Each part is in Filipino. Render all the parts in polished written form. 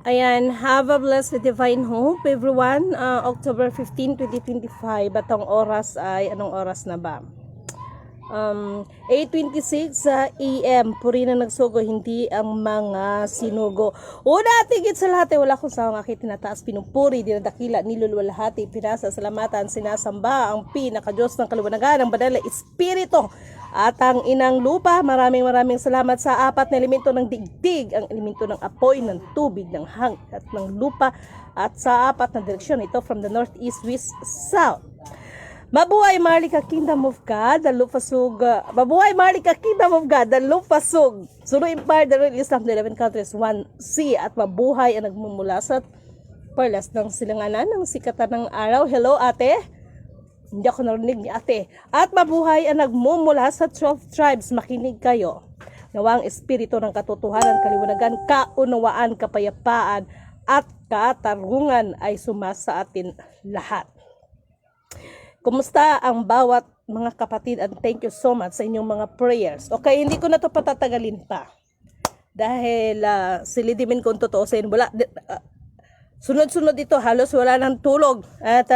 Ayan, have a blessed divine hope everyone. October 15, 2025. Batong oras ay, anong oras na ba? 8:26 AM. Puri na nagsugo, hindi ang mga sinugo. Una, tigit sa lahat, wala kong sawang aking tinataas, pinupuri, dinadakila, nilulwalhati, pinasa, salamatan, sinasamba, ang pinaka-Diyos ng kaluwanagan, ang banal na Espiritu, at ang inang lupa. Maraming salamat sa apat na elemento ng digdig, ang elemento ng apoy, ng tubig, ng hangin, at ng lupa, at sa apat na direksyon, ito from the north, east, west, south. Mabuhay Marlika Kingdom of God, the Lupasug. Mabuhay Marlika Kingdom of God, the Lupasug. Suru Empire, the Real Islam, the 11 countries, 1C. At mabuhay ang nagmumula sa perlas ng silanganan ng sikatan ng araw. Hello ate. Hindi ako narinig ni ate. At mabuhay ang nagmumula sa 12 tribes. Makinig kayo. Nawang espiritu ng katotohanan, kaliwanagan, kaunawaan, kapayapaan, at katarungan ay sumasa atin lahat. Kumusta ang bawat mga kapatid, and thank you so much sa inyong mga prayers. Okay, hindi ko na to patatagalin pa. Dahil silidimin kung totoo sa inyo. Sunod-sunod ito, halos wala nang tulog. At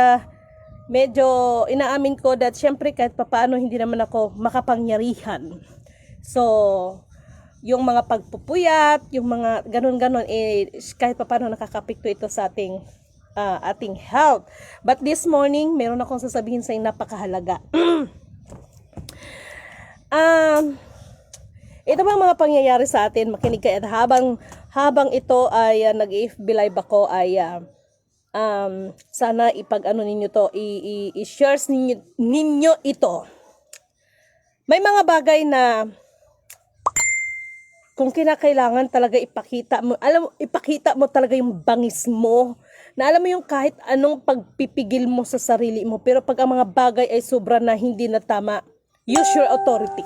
medyo inaamin ko that syempre kahit papaano hindi naman ako makapangyarihan. So, yung mga pagpupuyat, yung mga ganun-ganun, kahit papaano nakakapikto ito sa ating health. But this morning, meron akong sasabihin sa inyo napakahalaga. Ito bang mga pangyayari sa atin, makinig kayo. At habang ito ay nag-FB live ako, ay sana ipag-ano ninyo to, i-share ninyo ito. May mga bagay na kung kinakailangan talaga ipakita mo talaga yung bangis mo. Na alam mo yung kahit anong pagpipigil mo sa sarili mo, pero pag ang mga bagay ay sobra na hindi na tama, use your authority.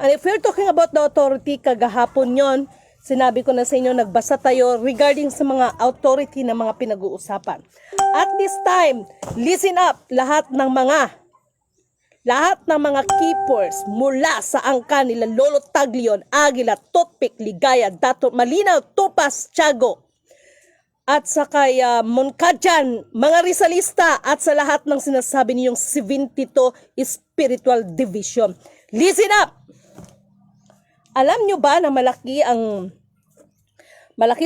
And if we're talking about the authority, kagahapon yon, sinabi ko na sa inyo, nagbasa tayo regarding sa mga authority na mga pinag-uusapan. At this time, listen up, lahat ng mga keepers mula sa angka nila Lolo Taglion, Aguila, Toothpick, Ligaya, Dato, Malinaw, Tupas, Tiago, at sa kay Moncadyan, mga Rizalista, at sa lahat ng sinasabi niyong 72 spiritual division. Listen up! Alam niyo ba na malaki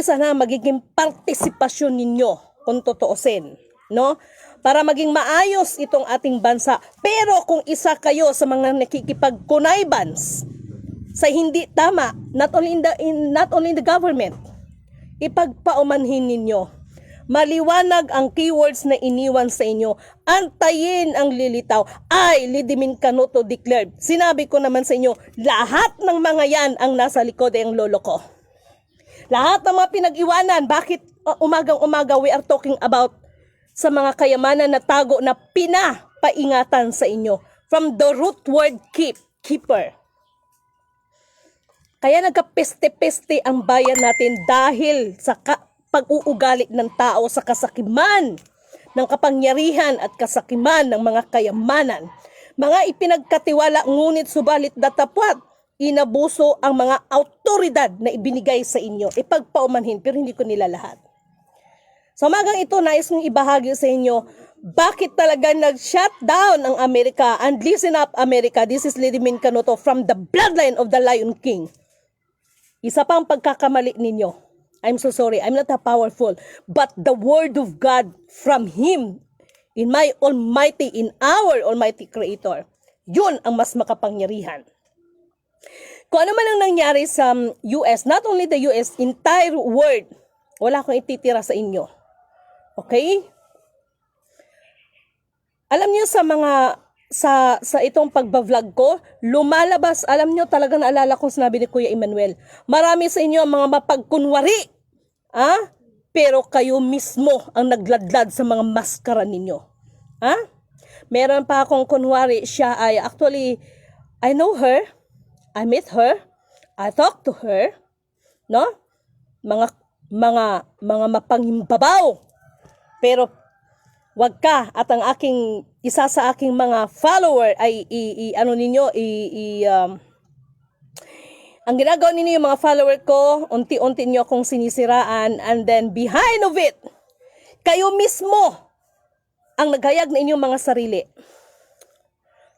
sana magiging partisipasyon ninyo kung totoosin, no? Para maging maayos itong ating bansa. Pero kung isa kayo sa mga nakikipag-connivances sa hindi tama, not only in the government, ipagpaumanhin ninyo. Maliwanag ang keywords na iniwan sa inyo. Antayin ang lilitaw. Ay, Lidimin Canuto declared. Sinabi ko naman sa inyo, lahat ng mga yan ang nasa likod ay ang lolo ko. Lahat ng mga pinag-iwanan, bakit umagang-umaga we are talking about sa mga kayamanan na tago na pinapaingatan sa inyo. From the root word keeper. Kaya nagkapeste-peste ang bayan natin dahil sa pag-uugali ng tao sa kasakiman ng kapangyarihan at kasakiman ng mga kayamanan. Mga ipinagkatiwala ngunit subalit datapwat, inabuso ang mga autoridad na ibinigay sa inyo. Ipagpaumanhin, pero hindi ko nila lahat. Sa umagang ito, nais kong ibahagi sa inyo, bakit talaga nag-shutdown ang Amerika? And listen up, America, this is Lidimin Canuto from the bloodline of the Lion King. Isa pang pagkakamali ninyo. I'm so sorry, I'm not that powerful. But the word of God from Him, in our Almighty Creator, yun ang mas makapangyarihan. Kung ano man ang nangyari sa US, not only the US, entire world, wala akong ititira sa inyo. Okay? Alam niyo sa itong pagbablog ko, lumalabas, alam nyo, talaga naalala kong sinabi ni Kuya Emmanuel, marami sa inyo ang mga mapagkunwari, pero kayo mismo ang nagladlad sa mga maskara ninyo. Meron pa akong kunwari, siya ay, actually, I know her, I met her, I talked to her, no? Mga mapangimbabaw, pero wag ka, at ang isa sa aking mga follower ay Ang ginagawa ninyo yung mga follower ko, unti-unti nyo akong sinisiraan, and then behind of it, kayo mismo ang naghayag na inyong mga sarili.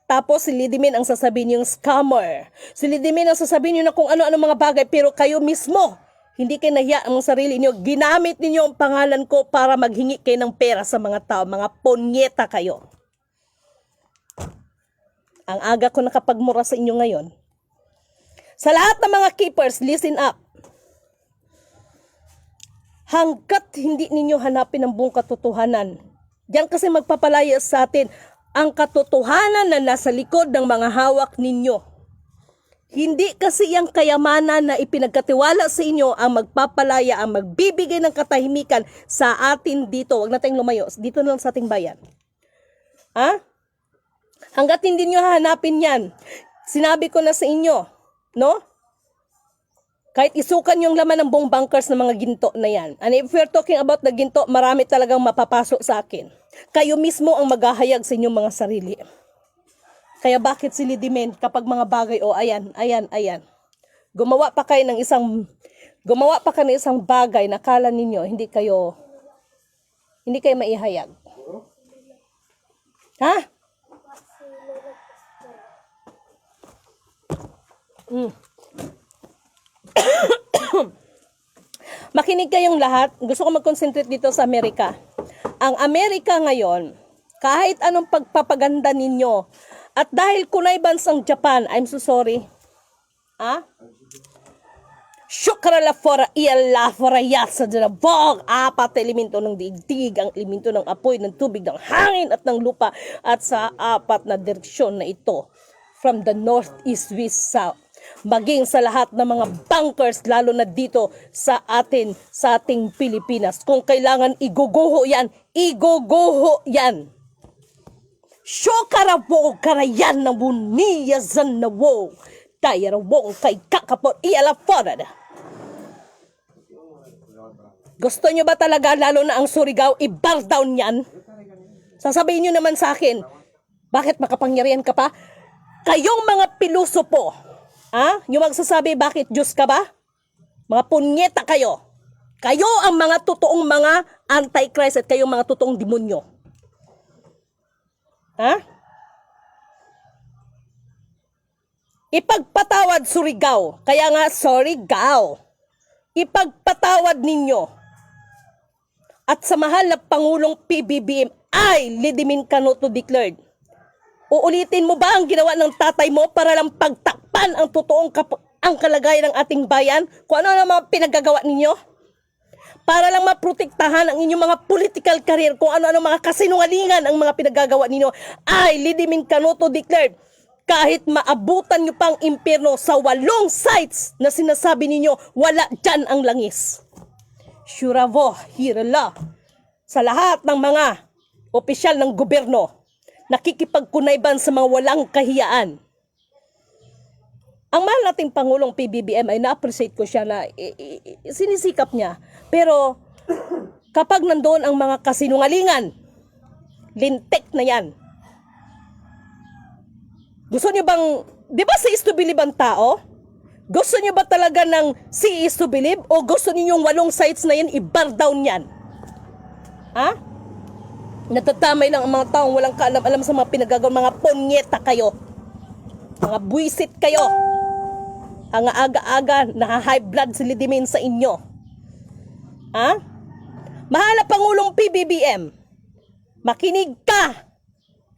Tapos si Lidimin ang sasabihin yung scammer. Si Lidimin ang sasabihin nyo na kung ano-ano mga bagay, pero kayo mismo, hindi kayo nahiya ang sarili niyo. Ginamit ninyo ang pangalan ko para maghingi kayo ng pera sa mga tao. Mga ponyeta kayo. Ang aga ko nakapagmura sa inyo ngayon. Sa lahat ng mga keepers, listen up. Hanggat hindi ninyo hanapin ang buong katotohanan, diyan kasi magpapalaya sa atin ang katotohanan na nasa likod ng mga hawak ninyo. Hindi kasi yung kayamanan na ipinagkatiwala sa inyo ang magpapalaya, ang magbibigay ng katahimikan sa atin dito. Huwag nating lumayo. Dito lang sa ating bayan. Ha? Hanggat hindi nyo hahanapin yan, sinabi ko na sa inyo, no? Kahit isukan yung laman ng buong bunkers ng mga ginto na yan. And if we're talking about the ginto, marami talagang mapapasok sa akin. Kayo mismo ang maghahayag sa inyong mga sarili. Kaya bakit si Lidimen kapag mga bagay, ayan. Gumawa pa kayo ng isang bagay na kala ninyo, hindi kayo maihayag. Ha? Makinig kayong lahat. Gusto ko mag-concentrate dito sa Amerika. Ang Amerika ngayon, kahit anong pagpapaganda ninyo, at dahil kunay bansang Japan, I'm so sorry. Syukrala fora iyala fora yasa dinabog. Apat elemento ng digdig, ang elemento ng apoy, ng tubig, ng hangin at ng lupa. At sa apat na direksyon na ito, from the north, east, west, south. Maging sa lahat ng mga bunkers, lalo na dito sa ating Pilipinas. Kung kailangan iguguho yan, iguguho yan. Syukarabo karayan na buniya zanawo. Tayarawong kay kakapot ialaforad. Gusto nyo ba talaga, lalo na ang Surigao, i-bar down yan? Sasabihin nyo naman sa akin, bakit makapangyarihan ka pa? Kayong mga pilosopo, yung magsasabi, bakit Diyos ka ba? Mga punyeta kayo. Kayo ang mga totoong mga antichrist at kayong mga totoong demonyo. Ipagpatawad Surigao. Kaya nga, Surigao. Ipagpatawad ninyo. At sa mahal na Pangulong PBBM, ay Lidimin Canoto declared. Uulitin mo ba ang ginawa ng tatay mo para lang pagtakpan ang totoong ang kalagayan ng ating bayan? Kung ano ang mga pinagagawa ninyo? Para lang maprotektahan ang inyong mga political career, kung ano-ano mga kasinungalingan ang mga pinagagawa ninyo, ay Lidimin Canoto declared, kahit maabutan nyo pang impyerno sa 8 sites na sinasabi ninyo, wala dyan ang langis. Shuravo, hirala, sa lahat ng mga opisyal ng gobyerno, nakikipagkunayban sa mga walang kahiyaan. Ang mahal nating Pangulong PBBM ay na-appreciate ko siya na sinisikap niya. Pero kapag nandoon ang mga kasinungalingan, lintik na yan. Gusto niyo bang, di ba si is to believe ang tao? Gusto niyo ba talaga ng si is to believe? O gusto niyo yung 8 sites na yan, i-bar down yan? Natatamay lang ang mga taong walang kaalam-alam sa mga pinagagawa, mga ponyeta kayo. Mga buwisit kayo. Ang aga-aga, naha-high blood si Lidimin sa inyo. Mahal na Pangulong PBBM, makinig ka.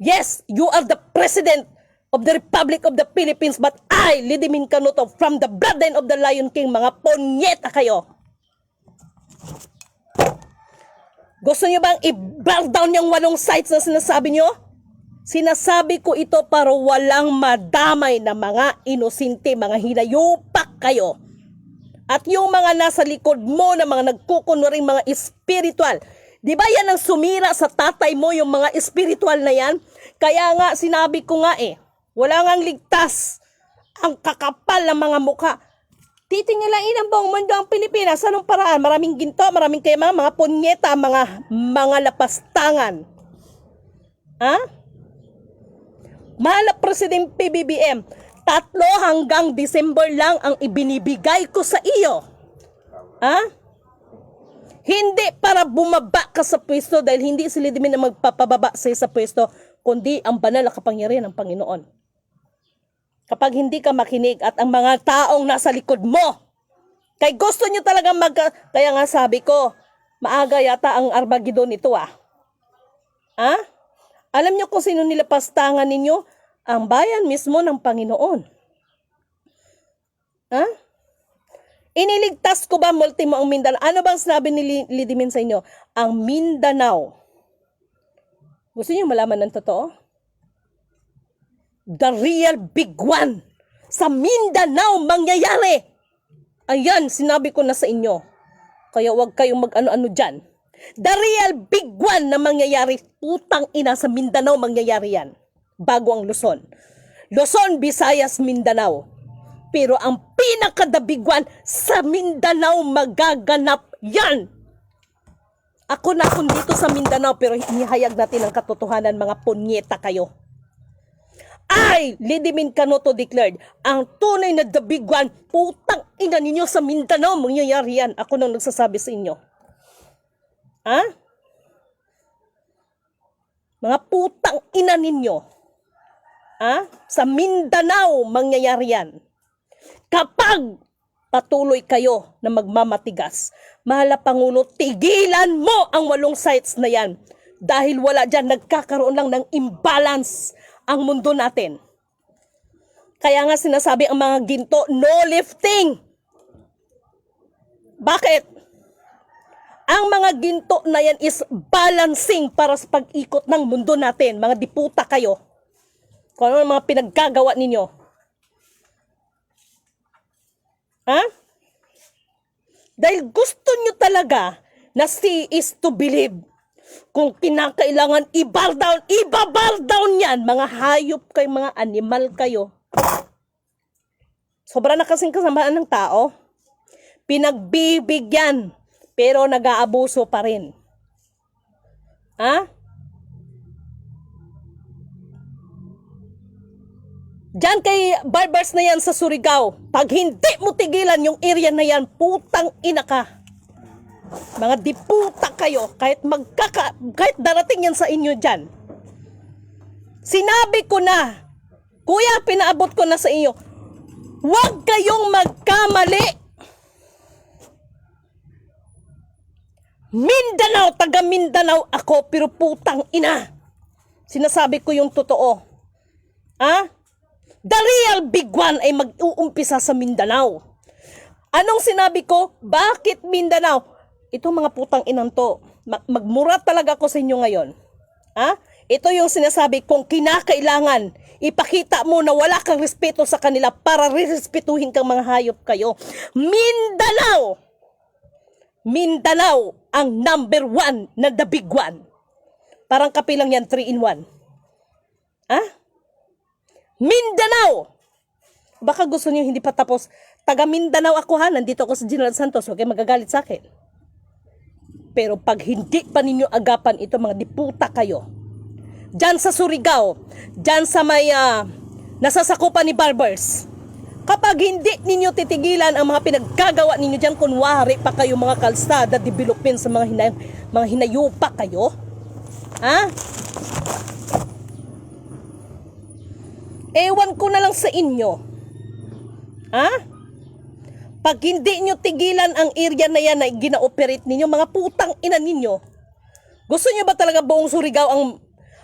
Yes, you are the President of the Republic of the Philippines, but I, Lidimin Canoto, from the bloodline of the Lion King, mga ponyeta kayo. Gusto nyo bang i-bar down yung 8 sites na sinasabi nyo? Sinasabi ko ito para walang madamay na mga inosente, mga hinayupak kayo. At yung mga nasa likod mo na mga nagkukunwaring mga espiritual, di ba yan ang sumira sa tatay mo, yung mga espiritual na yan? Kaya nga sinabi ko nga wala ngang ligtas ang kakapal ng mga mukha. Titingalain ang buong mundo ang Pilipinas. Anong paraan? Maraming ginto, maraming kayama, mga punyeta, mga lapastangan. Mahal na President PBBM, 3 hanggang December lang ang ibinibigay ko sa iyo. Hindi para bumaba ka sa pwesto dahil hindi si Lidimin na magpapababa sa pwesto, kundi ang banal na kapangyarihan ng Panginoon. Kapag hindi ka makinig at ang mga taong nasa likod mo, kay gusto nyo talaga kaya nga sabi ko, maaga yata ang Armageddon ito Alam nyo kung sino nilapastangan ninyo? Ang bayan mismo ng Panginoon. Iniligtas ko ba multimo ang Mindanao? Ano bang sinabi ni Lidimin sa inyo? Ang Mindanao. Gusto niyo malaman ng totoo? The real big one. Sa Mindanao mangyayari. Ayan, sinabi ko na sa inyo. Kaya huwag kayong mag-ano-ano dyan. The real big one na mangyayari. Putang ina, sa Mindanao mangyayari yan. Bago ang Luzon. Luzon, Visayas, Mindanao. Pero ang pinakadabigwan sa Mindanao magaganap yan. Ako na kung dito sa Mindanao pero inihayag natin ang katotohanan, mga punyeta kayo. Lidimin Canoto declared, ang tunay na dabigwan, putang ina ninyo sa Mindanao, mangyayari yan. Ako nang nagsasabi sa inyo. Mga putang ina ninyo. Sa Mindanao, mangyayari yan. Kapag patuloy kayo na magmamatigas, mahal na Pangulo, tigilan mo ang 8 sites na yan. Dahil wala dyan, nagkakaroon lang ng imbalance ang mundo natin. Kaya nga sinasabi ang mga ginto, no lifting. Bakit? Ang mga ginto na yan is balancing para sa pag-ikot ng mundo natin. Mga diputa kayo. Kung ano ang mga pinaggagawa ninyo. Dahil gusto nyo talaga na see is to believe. Kung kinakailangan ibabar down yan. Mga hayop kayo, mga animal kayo. Sobra na kasing kasamaan ng tao. Pinagbibigyan, pero nag-aabuso pa rin. Diyan kay barbers na yan sa Surigao, pag hindi mo tigilan yung area na yan, putang ina ka. Mga diputa kayo, kahit darating yan sa inyo dyan. Sinabi ko na, kuya, pinaabot ko na sa inyo, huwag kayong magkamali. Mindanao, taga Mindanao ako, pero putang ina. Sinasabi ko yung totoo. The real big one ay mag-uumpisa sa Mindanao. Anong sinabi ko? Bakit Mindanao? Itong mga putang inang to, magmura talaga ako sa inyo ngayon. Ito yung sinasabi kong kinakailangan. Ipakita mo na wala kang respeto sa kanila para respetuhin kang mga hayop kayo. Mindanao! Mindanao ang number 1 na the big one. Parang kapilang yan, 3-in-1. Mindanao! Baka gusto niyo hindi pa tapos. Taga Mindanao ako nandito ako sa General Santos, huwag kayo magagalit sa akin. Pero pag hindi pa ninyo agapan ito, mga diputa kayo, dyan sa Surigao, dyan sa may nasasakupan ni barbers, kapag hindi ninyo titigilan ang mga pinaggagawa ninyo dyan, kunwari pa kayo mga kalsada, development sa mga hinayupa kayo, ewan ko na lang sa inyo. Pag hindi nyo tigilan ang area na yan na gina-operate ninyo, mga putang ina ninyo, gusto nyo ba talaga buong Surigao ang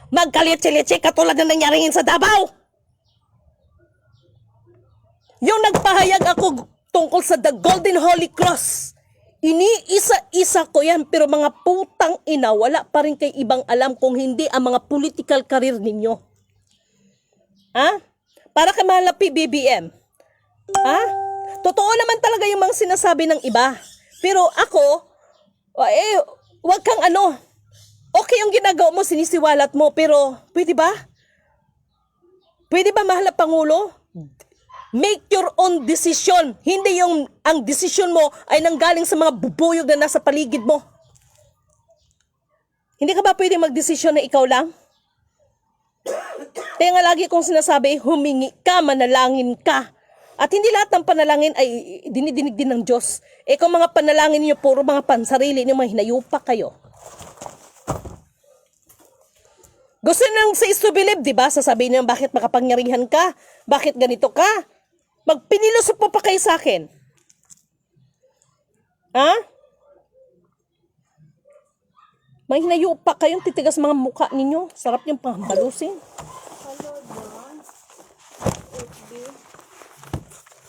magkaletse-letse katulad na nangyari sa Davao? Yung nagpahayag ako tungkol sa The Golden Holy Cross, iniisa-isa ko yan, pero mga putang ina, wala pa rin kay ibang alam kung hindi ang mga political career ninyo. Para kay mahal na PBBM. Totoo naman talaga yung mga sinasabi ng iba. Pero ako, wag kang okay yung ginagawa mo, sinisiwalat mo, pero pwede ba? Pwede ba, mahal na Pangulo? Make your own decision. Hindi yung ang decision mo ay nanggaling sa mga bubuyog na nasa paligid mo. Hindi ka ba pwede magdesisyon na ikaw lang? Kaya nga lagi kong sinasabi, humingi ka, manalangin ka. At hindi lahat ng panalangin ay dinidinig din ng Diyos. Eh kung mga panalangin niyo, puro mga pansarili niyo, mga hinayupa kayo. Gusto nang sa is to believe, di ba? Sasabihin niyo, bakit makapangyarihan ka? Bakit ganito ka? Magpinilusok po pa kayo sa akin. Ha? May hinayupa kayong titigas mga mukha ninyo. Sarap yung panghambalusin. Hello, Don. FB.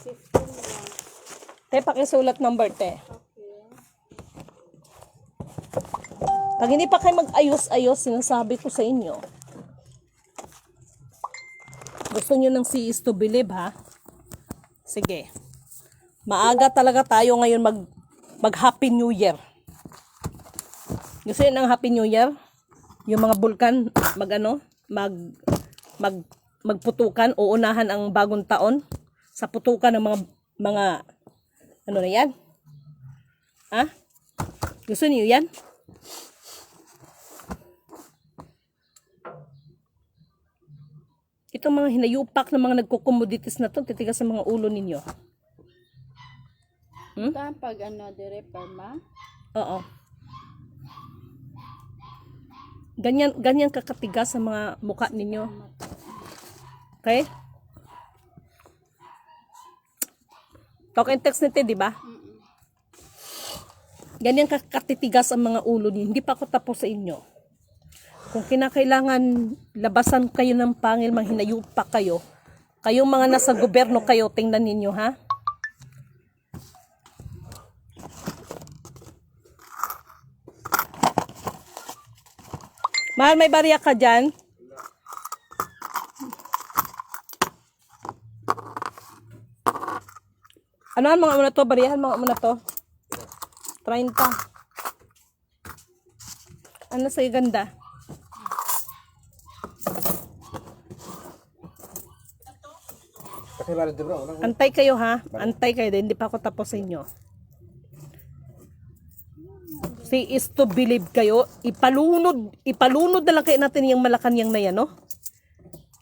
15 lang. Te, pakisulat number, te. Okay. Pag hindi pa kayo mag-ayos-ayos, sinasabi ko sa inyo. Gusto nyo ng see is to believe, ha? Sige. Maaga talaga tayo ngayon mag-Happy New Year. Gusto nyo ng Happy New Year? Yung mga bulkan, magputukan, uunahan ang bagong taon sa putukan ng mga ano na yan? Ha? Gusto niyo yan? Itong mga hinayupak na mga nagko-commodities na to, titigas sa mga ulo ninyo. Ito ang pag dire perma. Oo. Ganyan kakatigas sa mga mukha ninyo. Okay? Talk and text nito, di ba? Ganyan kakatitigas ang mga ulo ninyo. Hindi pa ako tapos sa inyo. Kung kinakailangan labasan kayo ng pangil, manghinayupa kayo, kayong mga nasa gobyerno kayo, tingnan ninyo, ha? Mahal, may barya ka dyan? Ano mga muna to? Bariyahan mga muna to? 30. Ano sa'yo ganda? Antay kayo, ha? Antay kayo. Hindi pa ako tapos sa inyo. See is to believe kayo. Ipalunod na lang kayo natin yung Malacanang na yan, no?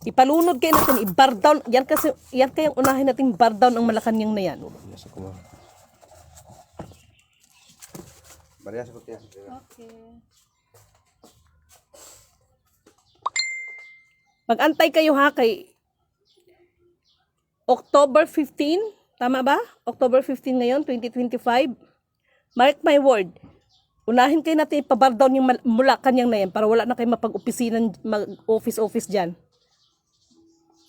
Ipalunod kayo natin. I-bar down. Yan kayang unahin natin bar down ang Malacanang na yan. Okay. Mag-antay kayo, ha, kay October 15. Tama ba? October 15 ngayon, 2025. Mark my word. Unahin kayo natin ipabar down yung Malacanang na yan para wala na kayo mapag-opisinan, mag-office dyan.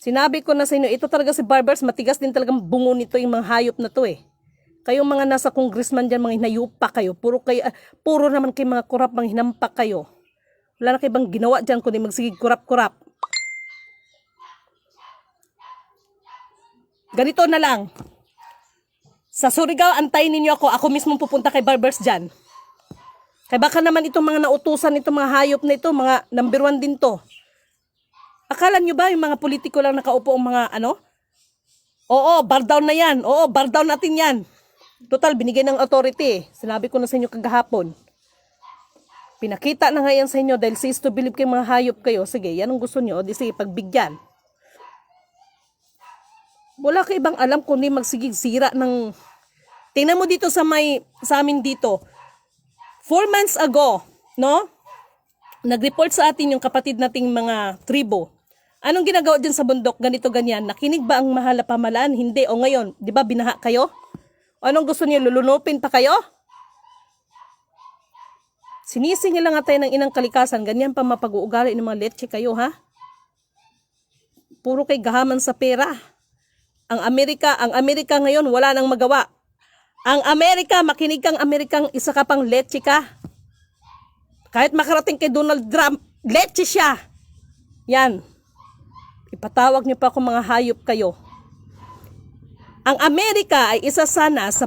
Sinabi ko na sa inyo, ito talaga si Barbers, matigas din talagang bungo nito yung mga hayop na to eh. Kayong mga nasa congressman dyan, mga hinayupa kayo. Puro naman kayo mga kurap, mga hinampak kayo. Wala na kayo bang ginawa dyan kundi magsigig kurap-kurap. Ganito na lang. Sa Surigao, antayin ninyo ako. Ako mismo pupunta kay Barbers dyan. Kaya baka naman itong mga nautusan, itong mga hayop na ito, mga number 1 din to. Akala nyo ba yung mga politiko lang nakaupo ang mga ano? Oo, bar down na yan. Oo, bar down natin yan. Total, binigay ng authority. Sinabi ko na sa inyo kagahapon. Pinakita na ngayon sa inyo dahil says to believe kayo mga hayop kayo. Sige, yan ang gusto nyo. O di sige, pagbigyan. Wala ka ibang alam kundi magsigig sira ng... Tingnan mo dito sa amin dito. 4 months ago, no? Nag-report sa atin yung kapatid nating mga tribo. Anong ginagawa dyan sa bundok? Ganito, ganyan. Nakinig ba ang mahal na pamalaan? Hindi. O ngayon, di ba binaha kayo? O anong gusto niyo? Lulunupin pa kayo? Sinisingil lang nga tayo ng inang kalikasan. Ganyan pa mapag-uugali ng mga leche kayo, ha? Puro kay gahaman sa pera. Ang Amerika ngayon, wala nang magawa. Ang Amerika, makinig kang Amerikang, isa ka pang leche ka. Kahit makarating kay Donald Trump, leche siya. Yan. Ipatawag niyo pa kung mga hayop kayo. Ang Amerika ay isa sana sa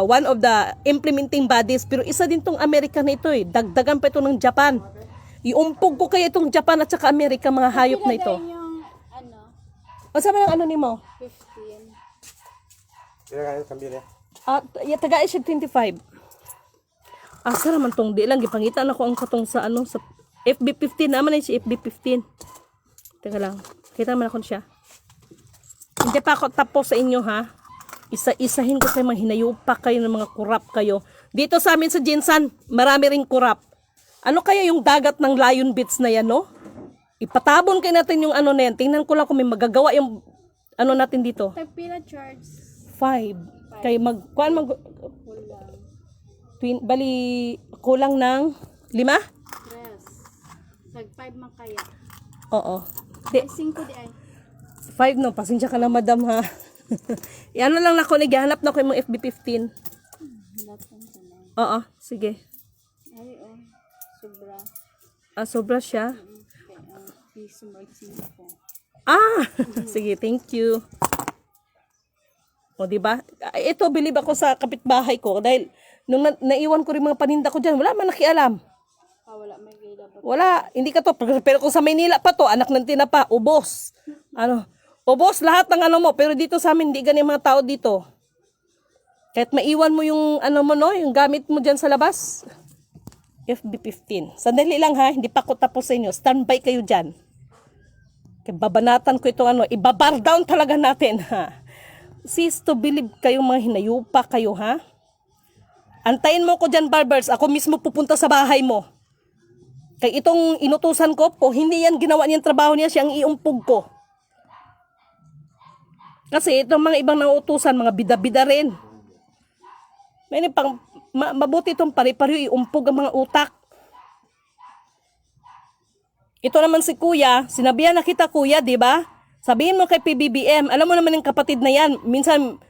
one of the implementing bodies, pero isa din tong Amerika na ito eh. Dagdagan pa ito ng Japan. Iumpog ko kayo itong Japan at saka Amerika, mga hayop na ito. Yung ano, O sabi ng ano ni mo? 15. Kaya kayo kambyo niya. Taga siya 25. Asa naman tong di lang gipangitan ako ang katong sa ano sa FB15 naman ay si FB15. Teka lang. Kita naman ako siya. Hindi pa ako tapos sa inyo ha. Isa-isahin ko sa mga hinayupa kayo ng mga kurap kayo. Dito sa amin sa Jinsan, marami ring kurap. Ano kaya yung dagat ng Lion Beach na yan, no? Ipatabon kayo natin yung ano na yan. Tingnan ko lang kung may magagawa yung ano natin dito. Tagpila charge. 5. Kaya kuan Kulang. bali kulang ng 5? Yes. Tag 5 man kaya. Oo. Ay, 5 di ay. 5 no, pasensya ka na madam ha. Ano lang na ako, naghahanap na ko yung mga FB15. Lapan ka na. Oo, sige. Ay, oh. Sobra. Sobra siya. Kaya, piso mag 5. Sige, thank you. O, diba? Ito, bilib ako sa kapitbahay ko dahil nung naiwan ko rin mga paninda ko dyan, wala man nakialam. Wala may gila ba? Wala, hindi ka to. Pero kung sa Maynila pa to, anak ng tinapa, ubos. Ubos lahat ng ano mo. Pero dito sa amin, hindi ganyan mga tao dito. Kahit maiwan mo yung ano mo, no, yung gamit mo dyan sa labas. FB15. Sandali lang ha, hindi pa ako tapos sa inyo. Standby kayo dyan. Kaya babanatan ko itong ano, ibabar down talaga natin ha. Sis to believe kayong mga hinayupa kayo ha. Antayin mo ko dyan, barbers. Ako mismo pupunta sa bahay mo. Kaya itong inutusan ko, po hindi yan ginawa niyang trabaho niya, siyang iumpog ko. Kasi itong mga ibang nautusan, mga bida-bida rin. May pang mabuti itong pari-pari iumpog ang mga utak. Ito naman si kuya, sinabihan na kita kuya, di ba? Sabihin mo kay PBBM, alam mo naman yung kapatid na yan, minsan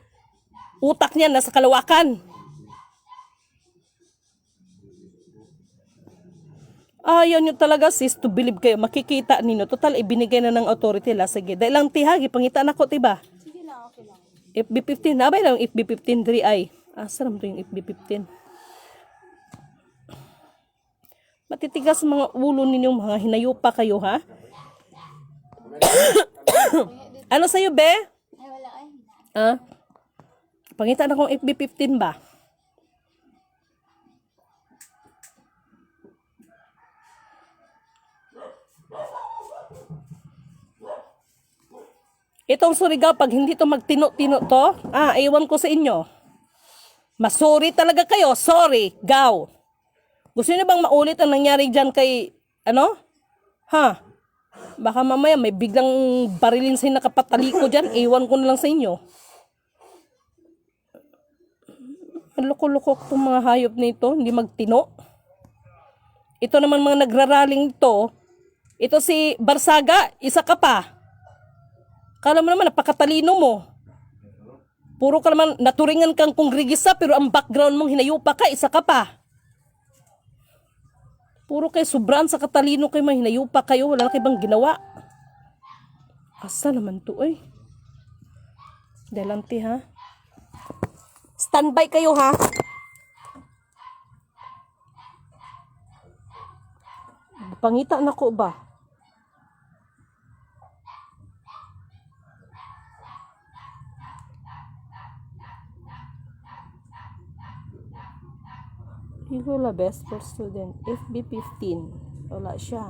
utak niya nasa kalawakan. Ayaw nyo talaga sis to believe kayo, makikita ninyo. Total, ibinigay na ng authority la. Sige, dahil lang tihagi, pangita na ko, diba? Sige lang, okay lang. FB15, nabay lang FB15 3i. Asa naman yung FB15? Matitigas mga ulo ninyong mga hinayupa kayo, ha? Ano sa'yo, be? Ay, wala ay. Pangita na kong FB15 ba? Itong Surigao, pag hindi to magtino-tino to, iwan ko sa inyo. Masori talaga kayo. Sorry, gaw. Gusto niyo bang maulit ang nangyari dyan kay, ano? Ha? Baka mamaya may biglang barilin sa nakapataliko dyan. Iwan ko na lang sa inyo. Ang loko-loko itong mga hayop na ito. Hindi magtino. Ito naman mga nagraraling ito. Ito si Barsaga, isa ka pa. Kala mo naman, napakatalino mo. Puro ka naman, naturingan kang kongrigisa, pero ang background mong hinayupa ka, isa ka pa. Puro kayo, sobrang sa katalino kayo, mga hinayupa kayo, wala na kayo bang ginawa. Asa naman to, eh. Delante, ha? Standby kayo, ha? Pangita na ko ba? Higula best for student. FB15. Wala siya.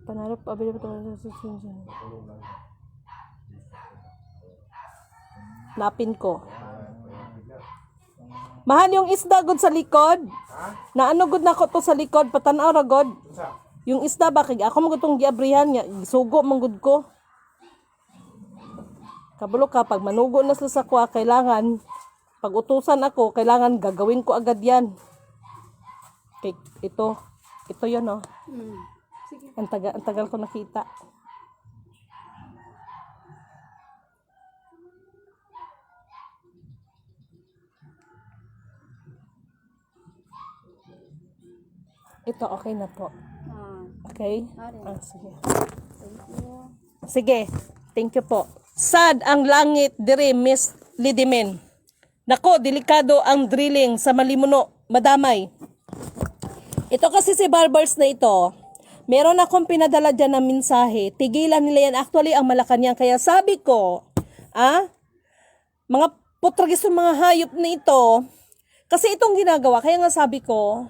Panarap available sa student. Napin ko. Mahal yung isda good sa likod. Naano good na ko to sa likod. Patanaw ra god. Yung isda ba kay ako magutong giabrihan nga sugo manggud ko. Kabalo ka, pag manugo na sa kwa, kailangan, pag utusan ako, kailangan gagawin ko agad yan. Okay, ito yun, oh. Sige. Ang tagal ko nakita. Ito, okay na po. Okay? Sige. Thank you. Sige, thank you po. Sad ang langit dire Miss Lidimen. Nako, delikado ang drilling sa Malimuno, madamay. Ito kasi si barbers na ito, meron akong pinadala dyan na mensahe. Tigilan nila yan. Actually, ang Malacanang. Kaya sabi ko, mga putragis ng mga hayop na ito, kasi itong ginagawa, kaya nga sabi ko,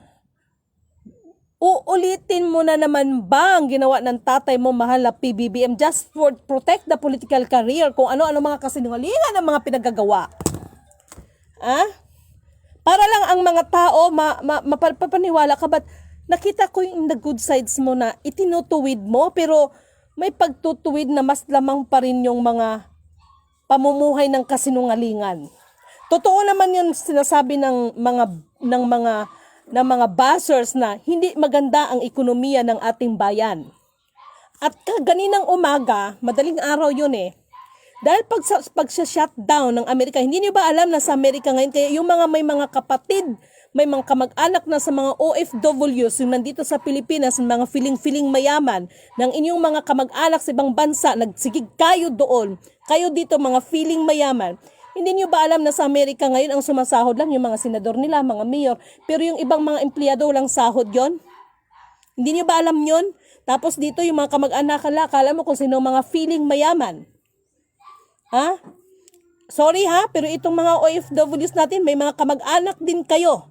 Uulitin mo na naman ba ang ginawa ng tatay mo, mahal na PBBM, just for protect the political career, kung ano-ano mga kasinungalingan ng mga pinagagawa? Para lang ang mga tao mapapaniwala ka, but nakita ko yung the good sides mo na itinutuwid mo, pero may pagtutuwid na mas lamang pa rin yung mga pamumuhay ng kasinungalingan. Totoo naman yung sinasabi ng mga buzzers na hindi maganda ang ekonomiya ng ating bayan. At kaninang umaga, madaling araw yun dahil pag-shutdown ng Amerika, hindi niyo ba alam na sa Amerika ngayon, kaya yung mga may mga kapatid, may mga kamag-anak na sa mga OFWs, yung nandito sa Pilipinas, mga feeling mayaman, ng inyong mga kamag-anak sa ibang bansa, nagsigig kayo doon, kayo dito mga feeling mayaman. Hindi niyo ba alam na sa Amerika ngayon ang sumasahod lang yung mga senador nila, mga mayor, pero yung ibang mga empleyado walang sahod yon? Hindi niyo ba alam yon? Tapos dito yung mga kamag-anak, akala mo kung sino mga feeling mayaman. Sorry pero itong mga OFWs natin, may mga kamag-anak din kayo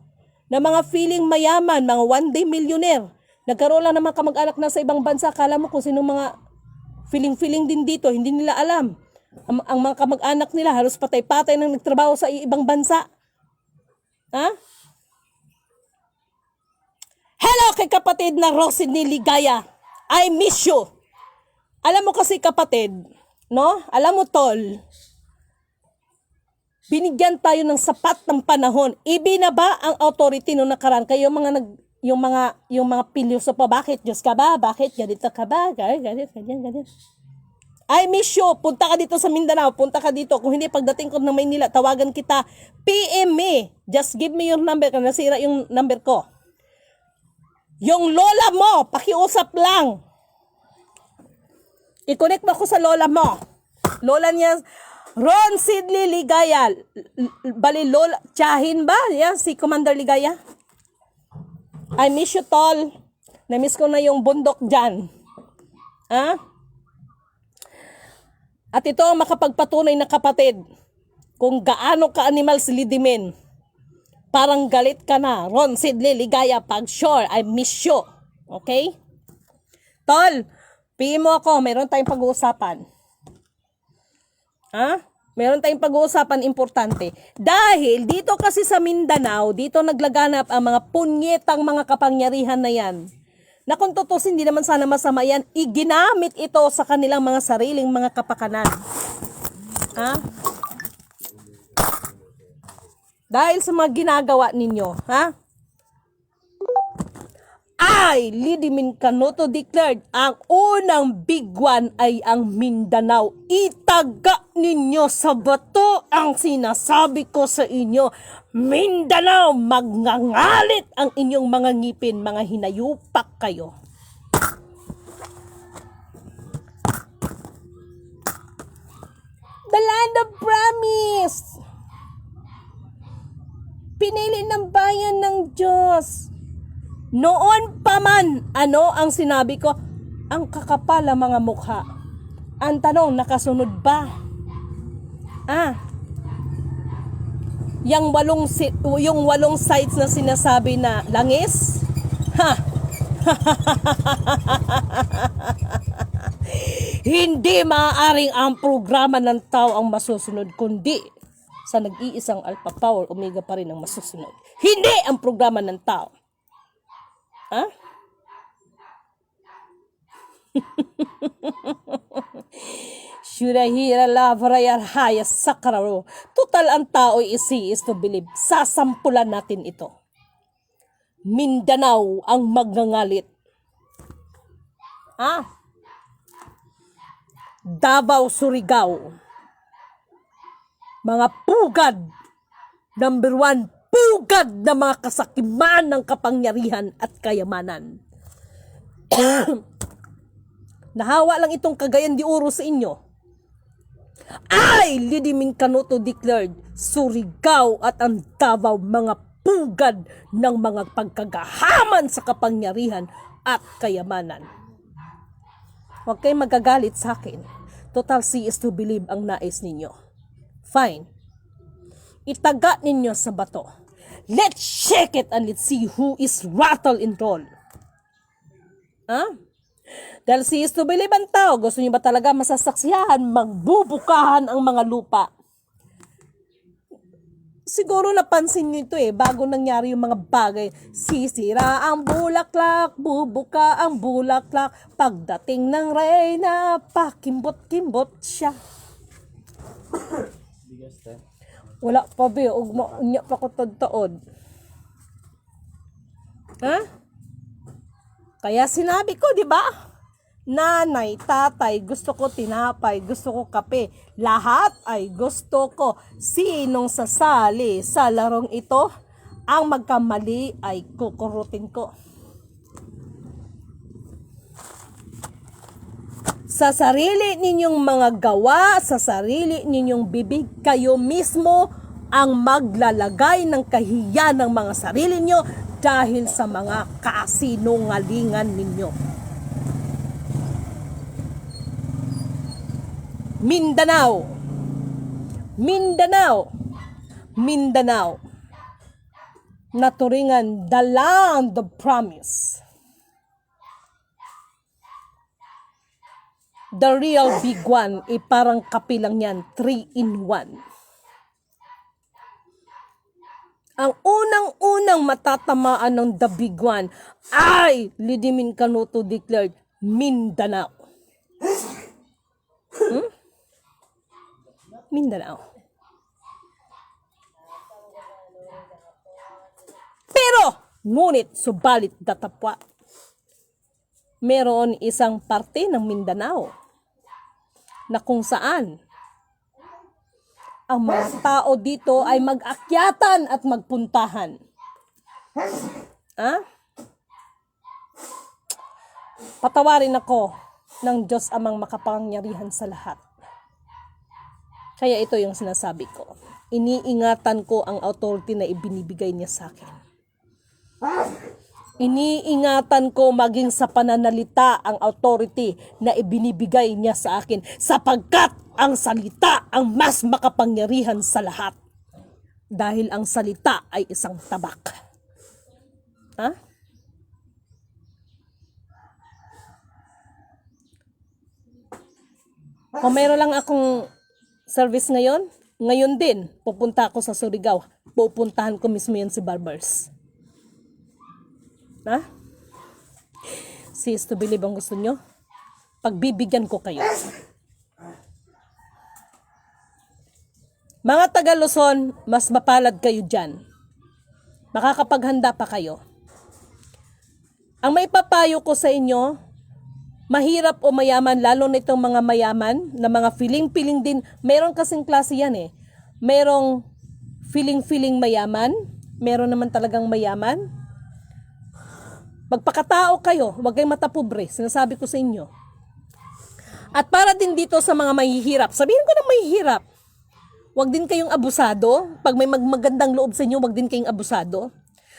na mga feeling mayaman, mga one day millionaire. Nagkaroon lang ng mga kamag-anak na sa ibang bansa, akala mo kung sino mga feeling din dito, hindi nila alam. Ang mga kamag-anak nila halos patay-patay nang nagtrabaho sa ibang bansa. Hello kay kapatid na Rosie Ligaya. I miss you. Alam mo kasi kapatid, no? Alam mo tol, binigyan tayo ng sapat ng panahon. Ibinaba ang authority noong nakaraan. Kayo yung mga pilosopo, bakit Diyos ka ba? Bakit ganito ka ba? Ganyan. I miss you. Punta ka dito sa Mindanao. Punta ka dito. Kung hindi, pagdating ko ng Maynila, tawagan kita. PM me. Just give me your number. Kung nasira yung number ko. Yung lola mo, pakiusap lang. I-connect mo ako sa lola mo. Lola niya, Ron Sidley Ligaya. Bali, lola, tiyahin ba? Yan, si Commander Ligaya. I miss you, tol. Na-miss ko na yung bundok dyan. At ito ang makapagpatunay na kapatid kung gaano ka-animal si Lidimin. Parang galit ka na. Ron Sidley Ligaya, pag sure, I miss you. Okay? Tol, PM mo ako. Meron tayong pag-uusapan. Meron tayong pag-uusapan importante. Dahil dito kasi sa Mindanao, dito naglaganap ang mga punyetang mga kapangyarihan na yan. Na kung tutusin, hindi naman sana masama yan, iginamit ito sa kanilang mga sariling mga kapakanan. Dahil sa mga ginagawa ninyo, Lidimin Canoto declared, ang unang big one ay ang Mindanao. Itaga ninyo sa bato ang sinasabi ko sa inyo. Mindanao, magngangalit ang inyong mga ngipin, mga hinayupak kayo. The land of promise. Pinili ng bayan ng Diyos. Noon pa man, ano ang sinabi ko? Ang kakapal ang mga mukha. Ang tanong, nakasunod ba? Yung walong sides na sinasabi na langis? Hindi maaaring ang programa ng tao ang masusunod, kundi sa nag-iisang Alpha Power, Omega pa rin ang masusunod. Hindi ang programa ng tao. Shurahira lavrayar haya sakraro. Total ang tao is to believe. Sasampulan natin ito. Mindanao ang magngangalit. Davao, Surigao. Mga pugad. Number 1, pugad na mga kasakiman ng kapangyarihan at kayamanan. Nahawa lang itong Cagayan de Oro sa inyo. Lidimin Canoto declared, Surigao at ang Davao mga pugad ng mga pagkagahaman sa kapangyarihan at kayamanan. Huwag kayong magagalit sa akin. Total see is to believe ang nais ninyo. Fine. Itaga ninyo sa bato. Let's shake it and let's see who is rattle and roll. Ha? Dahil si is to believe ang tao, gusto niyo ba talaga masasaksihan, magbubukahan ang mga lupa? Siguro napansin niyo ito bago nangyari yung mga bagay. Sisira ang bulaklak, bubuka ang bulaklak, pagdating ng reyna, pakimbot-kimbot siya. Wala pa ba, unya pa ko taod. Ha? Kaya sinabi ko, di ba? Nanay, tatay, gusto ko tinapay, gusto ko kape. Lahat ay gusto ko. Sinong sasali sa larong ito? Ang magkamali ay kukurutin ko. Sa sarili ninyong mga gawa, sa sarili ninyong bibig, kayo mismo ang maglalagay ng kahiyan ng mga sarili nyo dahil sa mga kasinungalingan ninyo. Mindanao, Mindanao, Mindanao, naturingan the land of promise. The real big one, parang kapilang yan, 3-in-1. Ang unang-unang matatamaan ng the big one ay Lidimin Canuto declared Mindanao. Mindanao. Pero, ngunit, subalit datapwa, meron isang parte ng Mindanao na kung saan ang mga tao dito ay mag-akyatan at magpuntahan. Patawarin ako ng Diyos amang makapangyarihan sa lahat. Kaya ito yung sinasabi ko. Iniingatan ko ang authority na ibinibigay niya sa akin. Iniingatan ko maging sa pananalita ang authority na ibinibigay niya sa akin sapagkat ang salita ang mas makapangyarihan sa lahat. Dahil ang salita ay isang tabak. Ha? Kung meron lang akong service ngayon din, pupunta ako sa Surigao. Pupuntahan ko mismo yan si Barbers. Ha? Sis to believe ang gusto nyo? Pagbibigyan ko kayo. Mga taga Luzon, mas mapalad kayo dyan. Makakapaghanda pa kayo. Ang may papayo ko sa inyo, mahirap o mayaman, lalo na itong mga mayaman, na mga feeling-feeling din, meron kasing klase yan Merong feeling-feeling mayaman, meron naman talagang mayaman. Magpakatao kayo, huwag kayong matapobre, sinasabi ko sa inyo. At para din dito sa mga mahihirap, sabihin ko na mahihirap, huwag din kayong abusado. Pag may magandang loob sa inyo, huwag din kayong abusado.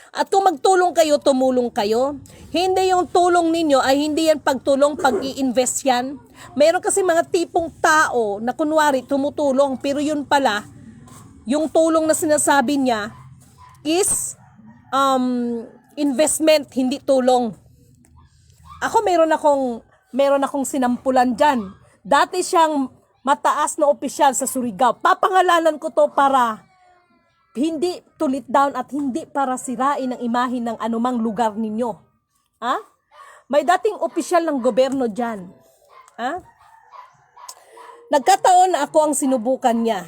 At kung magtulong kayo, tumulong kayo. Hindi yung tulong ninyo ay hindi yan pagtulong, pag-i-invest yan. Meron kasi mga tipong tao na kunwari tumutulong, pero yun pala, yung tulong na sinasabi niya is investment, hindi tulong. Ako meron akong sinampulan dyan. Dati siyang mataas na opisyal sa Surigao. Papangalanan ko to para hindi to let down at hindi para sirain ang imahe ng anumang lugar ninyo. Ha? May dating opisyal ng gobyerno dyan. Ha? Nagkataon na ako ang sinubukan niya.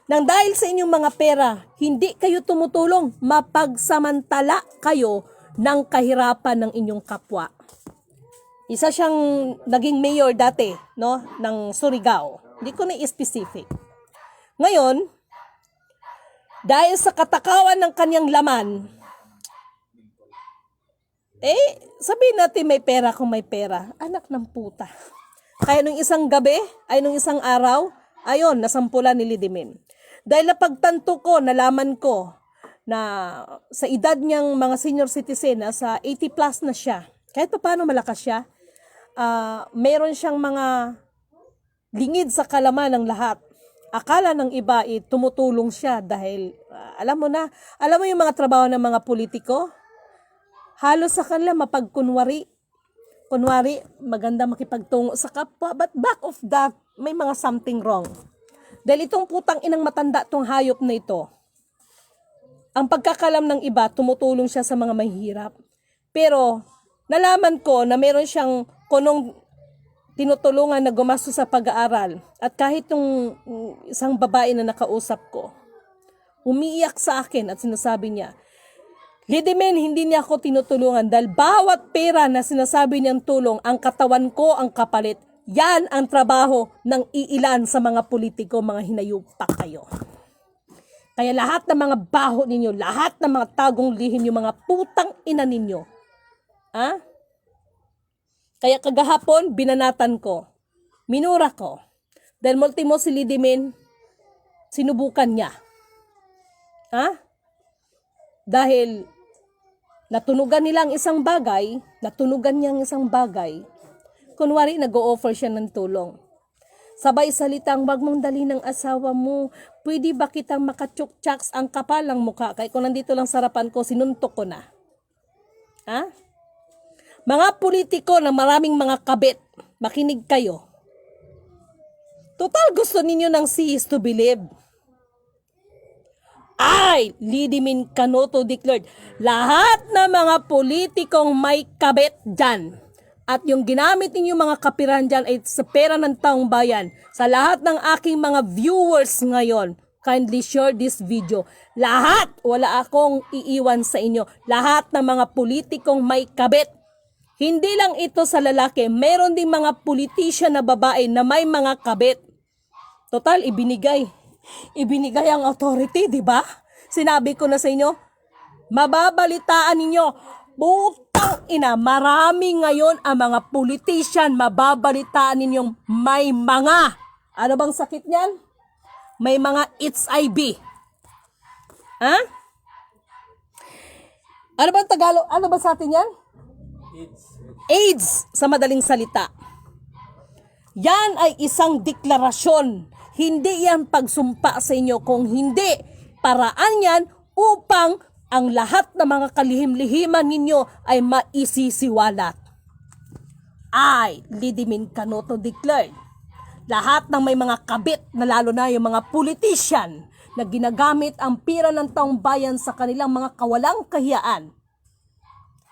Nang dahil sa inyong mga pera, hindi kayo tumutulong, mapagsamantala kayo ng kahirapan ng inyong kapwa. Isa siyang naging mayor dati, no, ng Surigao. Hindi ko na i-specific. Ngayon, dahil sa katakawan ng kanyang laman, sabihin natin may pera kung may pera. Anak ng puta. Kaya nung isang gabi, nung isang araw, ayon, nasampulan ni Lidimin. Dahil napagtanto ko, nalaman ko na sa edad niyang mga senior citizen, sa 80 plus na siya. Kahit pa paano malakas siya, meron siyang mga lingid sa kalaman ng lahat. Akala ng iba tumutulong siya dahil alam mo yung mga trabaho ng mga politiko, halos sa kanila mapagkunwari, kunwari, maganda makipagtungo sa kapwa, but back of that, may mga something wrong. Dahil itong putang inang matanda, tong hayop na ito, ang pagkakalam ng iba, tumutulong siya sa mga mahihirap. Pero, nalaman ko na meron siyang kunong tinutulungan na gumastos sa pag-aaral. At kahit yung isang babae na nakausap ko, umiiyak sa akin at sinasabi niya, Lidimen, hindi niya ako tinutulungan dahil bawat pera na sinasabi niyang tulong, ang katawan ko ang kapalit. Yan ang trabaho ng iilan sa mga politiko, mga hinayupak kayo. Kaya lahat ng mga baho ninyo, lahat ng mga tagong lihim, yung mga putang ina ninyo. Ha? Kaya kagahapon, binanatan ko. Minura ko. Dahil multimo si Lidimen, sinubukan niya. Ha? Dahil natunugan nilang isang bagay, natunugan niyang isang bagay, kunwari nag-o-offer siya ng tulong. Sabay salitang, wag mong dali ng asawa mo, pwede ba kitang makatsuk-tsaks ang kapalang mukha? Kaya kung nandito lang sarapan ko, sinuntok ko na. Ha? Mga politiko na maraming mga kabit, makinig kayo. Total gusto ninyo ng see is to believe. I, Lidimen Canoto declared, lahat ng mga politikong may kabit dyan at yung ginamit ninyo mga kapiran dyan ay sa pera ng taong bayan. Sa lahat ng aking mga viewers ngayon, kindly share this video. Lahat, wala akong iiwan sa inyo. Lahat ng mga politikong may kabit. Hindi lang ito sa lalaki, meron ding mga politician na babae na may mga kabit. Total, ibinigay ang authority, di ba? Sinabi ko na sa inyo, mababalitaan ninyo, butang ina, marami ngayon ang mga politician, mababalitaan ninyong may mga, ano bang sakit niyan? May mga HIV. Ha? Ano bang Tagalog? Ano ba sa atin yan? AIDS, sa madaling salita. Yan ay isang deklarasyon. Hindi yan pagsumpa sa inyo. Kung hindi, paraan yan upang ang lahat ng mga kalihim-lihiman ninyo ay maisisiwalat. I, Lidimen Canoto declared, lahat ng may mga kabit na lalo na yung mga politician na ginagamit ang pira ng taong bayan sa kanilang mga kawalang kahiyaan.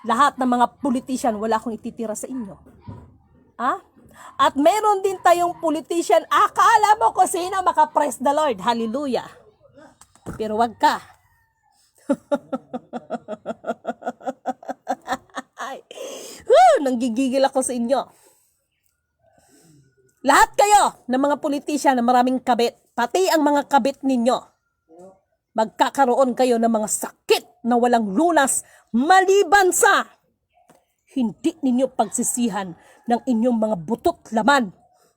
Lahat ng mga politician, wala akong ititira sa inyo. Ha? At meron din tayong politician, akala mo kung sino maka-praise the Lord. Hallelujah. Pero wag ka. Nanggigigil ako sa inyo. Lahat kayo ng mga politician na maraming kabit, pati ang mga kabit ninyo, magkakaroon kayo ng mga sakit na walang lunas maliban sa hindi ninyo pagsisihan ng inyong mga butot laman,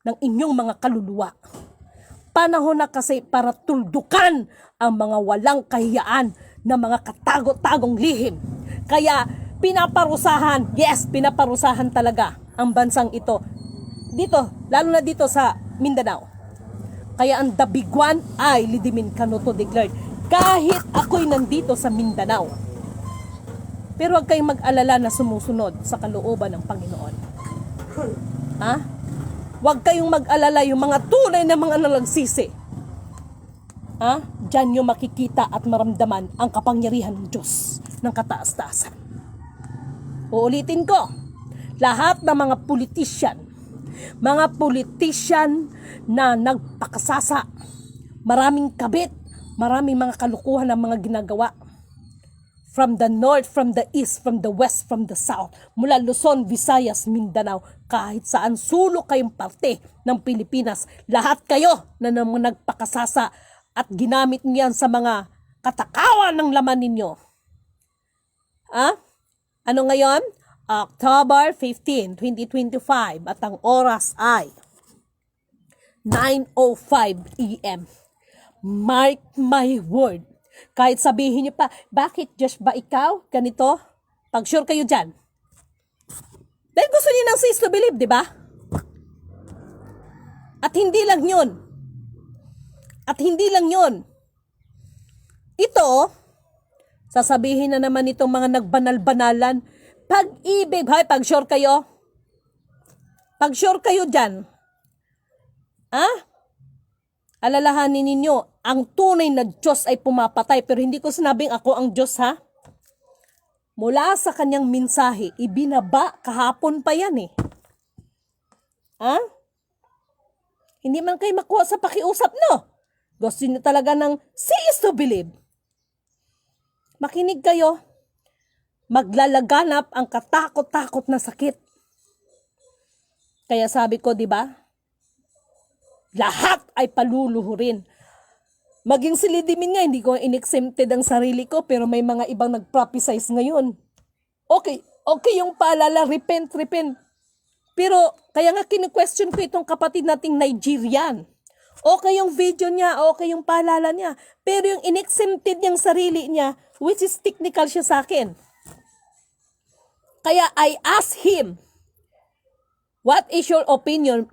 ng inyong mga kaluluwa. Panahon na kasi para tuldukan ang mga walang kahiyaan na mga katago-tagong lihim. Kaya pinaparusahan, yes, pinaparusahan talaga ang bansang ito. Dito, lalo na dito sa Mindanao. Kaya ang dabiguan ay Lidimen Canoto declared, kahit ako'y nandito sa Mindanao. Pero huwag kayong mag-alala na sumusunod sa kalooban ng Panginoon. Ha? Huwag kayong mag-alala yung mga tunay na mga nalagsisi. Ha? Diyan nyo makikita at maramdaman ang kapangyarihan ng Diyos ng kataas-taasan. Uulitin ko, lahat ng mga politician na nagpakasasa, maraming kabit, maraming mga kalukuhan ng mga ginagawa. From the north, from the east, from the west, from the south, mula Luzon, Visayas, Mindanao, kahit saan sulok kayong parte ng Pilipinas, lahat kayo na nagpakasasa at ginamit niyan sa mga katakawan ng laman ninyo. Ano ngayon? October 15, 2025 at ang oras ay 9:05 AM. Mark my word. Kahit sabihin niyo pa, bakit Josh ba ikaw? Ganito? Pag-sure kayo dyan. Dahil gusto niyo ng cease to believe, di ba? At hindi lang yun. Ito, sasabihin na naman itong mga nagbanal-banalan, pag-ibig, hay, pag-sure kayo, Pag sure kayo dyan, alalahanin ninyo, ang tunay na Diyos ay pumapatay. Pero hindi ko sinabing ako ang Diyos, ha? Mula sa kanyang mensahe, ibinaba kahapon pa yan eh. Hindi man kayo makuha sa pakiusap, no? Gusto niyo talaga ng see is to believe. Makinig kayo. Maglalaganap ang katakot-takot na sakit. Kaya sabi ko, di ba? Lahat ay paluluhurin. Maging si Lidimin nga, hindi ko in-exempted ang sarili ko, pero may mga ibang nag-prophesize ngayon. Okay yung paalala, repent. Pero, kaya nga kini-question ko itong kapatid nating Nigerian. Okay yung video niya, okay yung paalala niya. Pero yung in-exempted niyang sarili niya, which is technical siya sa akin. Kaya I asked him, what is your opinion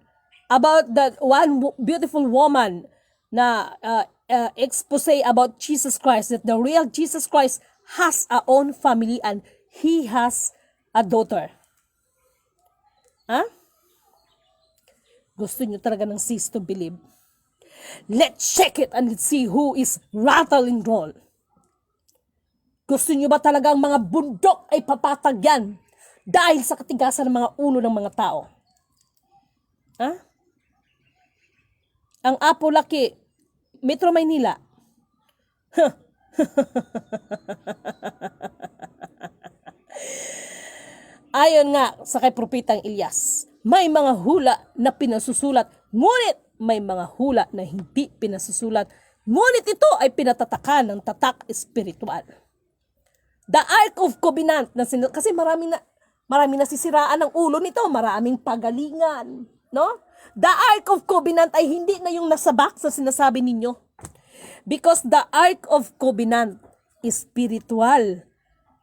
about that one beautiful woman na expose about Jesus Christ, that the real Jesus Christ has a own family and he has a daughter. Gusto niyo talaga ng cease to believe? Let's check it and let's see who is rattling roll. Gusto niyo ba talaga ang mga bundok ay papatagyan dahil sa katigasan ng mga ulo ng mga tao? Ang Apo-Laki, Metro Maynila. Ayon nga sa kay Propetang Elias, may mga hula na pinasusulat, ngunit may mga hula na hindi pinasusulat, ngunit ito ay pinatatakan ng tatak espiritual. The Ark of Covenant, kasi marami nasisiraan ng ulo nito, maraming pagalingan, no? The Ark of Covenant ay hindi na yung nasa box na sinasabi ninyo. Because the Ark of Covenant, spiritual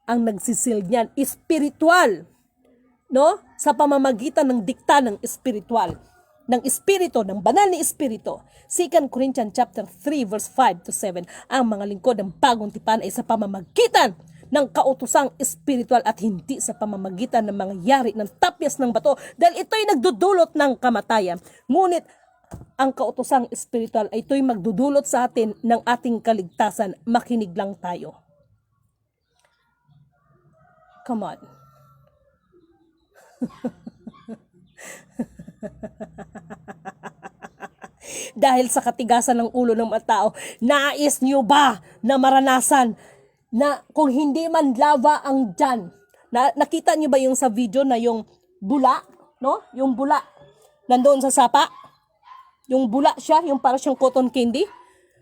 ang nagsisil niyan. Spiritual. No? Sa pamamagitan ng dikta ng spiritual. Ng espiritu, ng banal ni espiritu. 2 Corinthians chapter 3 verse 5 to 7. Ang mga lingkod ng bagong tipan ay sa pamamagitan ng kautusang espiritual at hindi sa pamamagitan ng mga yari ng tapyas ng bato dahil ito'y nagdudulot ng kamatayan. Ngunit ang kautusang espiritual ay ito'y magdudulot sa atin ng ating kaligtasan. Makinig lang tayo. Come on. Dahil sa katigasan ng ulo ng mga tao, nais niyo ba na maranasan na kung hindi man lava ang dyan? Nakita niyo ba yung sa video na yung bula? No? Yung bula. Nandoon sa sapa? Yung bula siya, yung para siyang cotton candy?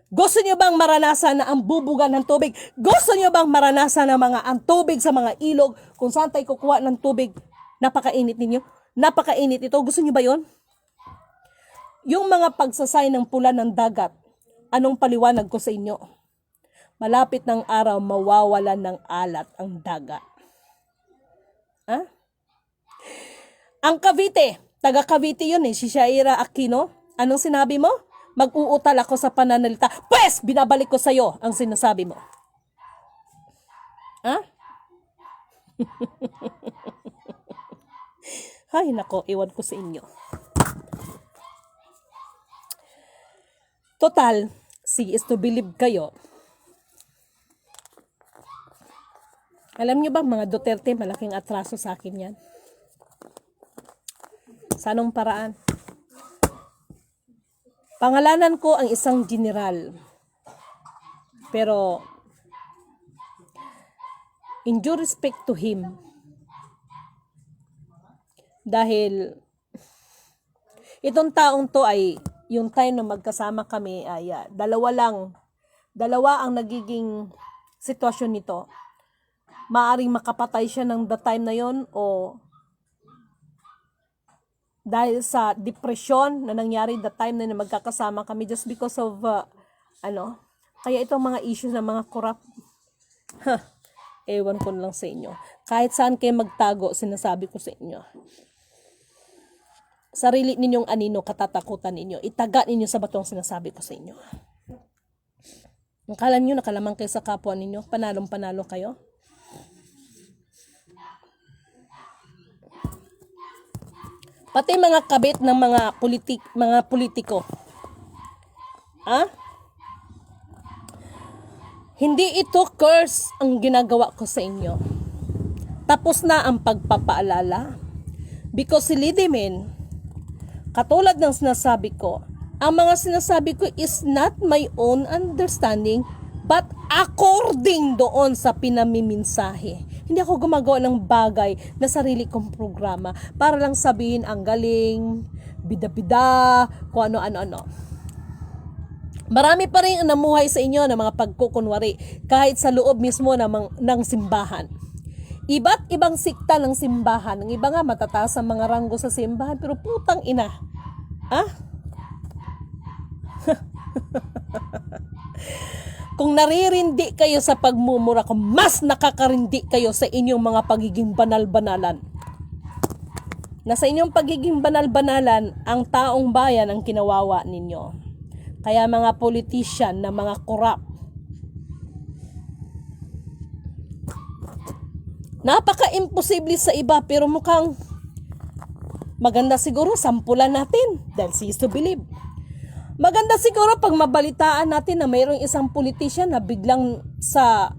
Gusto niyo bang maranasan na ang bubugan ng tubig? Gusto niyo bang maranasan na ang tubig sa mga ilog? Kung saan tayo kukuha ng tubig, napakainit ninyo? Napakainit ito. Gusto niyo ba yon? Yung mga pagsasay ng pula ng dagat, anong paliwanag ko sa inyo? Malapit ng araw, mawawalan ng alat ang dagat. Ang Cavite, taga Cavite yun si Shaira Aquino. Anong sinabi mo? Mag-uutal ako sa pananalita. Pwes, binabalik ko sa'yo ang sinasabi mo. Ay, nako, iwan ko sa inyo. Total, see is to believe kayo. Alam niyo ba, mga Duterte, malaking atraso sa akin yan. Sa anong paraan? Pangalanan ko ang isang general. Pero, in due respect to him, dahil itong taong to ay, yung time na magkasama kami ay dalawa ang nagiging sitwasyon nito. Maaring makapatay siya ng the time na yon o dahil sa depression na nangyari the time na magkakasama kami just because of kaya itong mga issues ng mga corrupt, ewan ko lang sa inyo. Kahit saan kayo magtago, sinasabi ko sa inyo, sarili ninyong anino, katatakutan ninyo, itaga ninyo sa batong sinasabi ko sa inyo. Ang kala nyo, nakalamang kayo sa kapwa ninyo, panalong-panalo kayo. Pati mga kabit ng mga politiko. Hindi ito curse ang ginagawa ko sa inyo. Tapos na ang pagpapaalala. Because si Lidimin, katulad ng sinasabi ko, ang mga sinasabi ko is not my own understanding, but according doon sa pinamiminsahe. Hindi ako gumagawa ng bagay na sarili kong programa para lang sabihin ang galing, bida-bida, kung ano-ano-ano. Marami pa rin namuhay sa inyo ng mga pagkukunwari kahit sa loob mismo ng simbahan. Iba't ibang sikta ng simbahan. Ang iba nga matataas ang mga ranggo sa simbahan, pero putang ina. Kung naririndi kayo sa pagmumura ko, mas nakakarindi kayo sa inyong mga pagiging banal-banalan. Nasa inyong pagiging banal-banalan, ang taong bayan ang kinawawa ninyo. Kaya mga politician na mga corrupt, napaka-imposible sa iba, pero mukhang maganda siguro sampulan natin dahil cease to believe. Maganda siguro pag mabalitaan natin na mayroong isang politician na biglang sa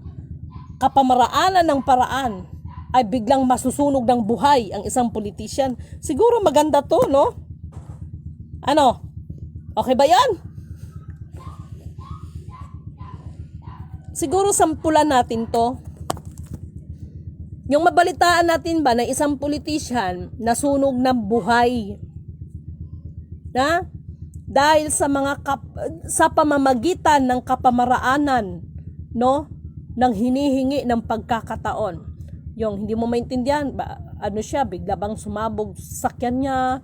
kapamaraanan ng paraan ay biglang masusunog ng buhay ang isang politician. Siguro maganda to, no? Ano? Okay ba yan? Siguro sampulan natin to. Yung mabalitaan natin ba na isang politician nasunog ng buhay, na dahil sa sa pamamagitan ng kapamaraanan, no, ng hinihingi ng pagkakataon. Yung hindi mo maintindihan ba, ano siya, bigla bang sumabog sa sakyan niya,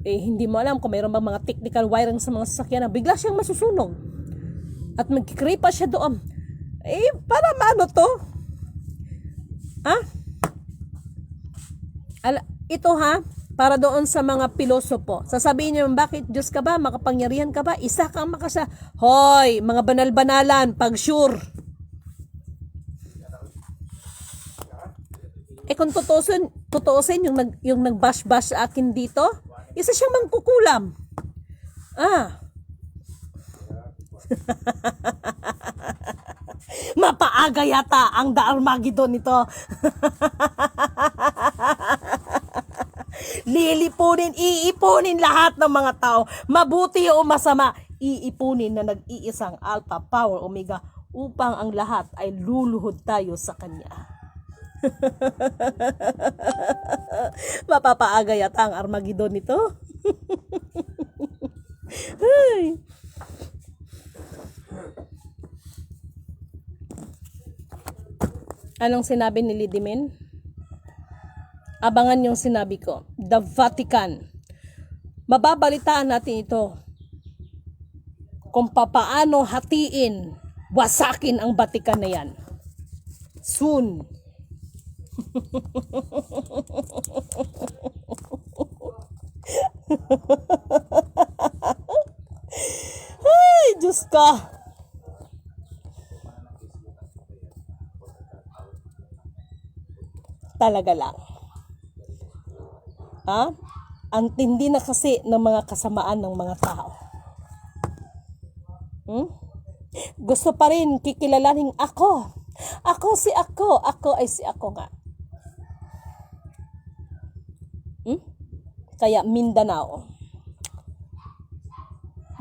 hindi mo alam kung mayroon bang mga technical wiring sa mga sasakyan na bigla siyang masusunog at magkikripa siya doon. Para maano to? Ito para doon sa mga pilosopo. Sasabihin niyo, bakit Diyos ka ba? Makapangyarihan ka ba? Isa kang makasa. Hoy, mga banal-banalan, pag sure. Kung tutuusin yung nag-bash-bash sa akin dito, isa siyang mangkukulam. Mapaaga yata ang Armageddon nito. Iipunin lahat ng mga tao, mabuti o masama, iipunin na nag-iisang Alpha Power Omega upang ang lahat ay luluhod tayo sa Kanya. Mapapaaga yata ang Armageddon nito. Ay. Anong sinabi ni Lidimin? Abangan yung sinabi ko. The Vatican. Mababalitaan natin ito. Kung papaano hatiin, wasakin ang Vatican na yan. Soon. Ay, Diyos ka. Talaga lang. Ang tindi na kasi ng mga kasamaan ng mga tao. Gusto pa rin kikilalaning ako. Ako ay si ako nga. Kaya Mindanao.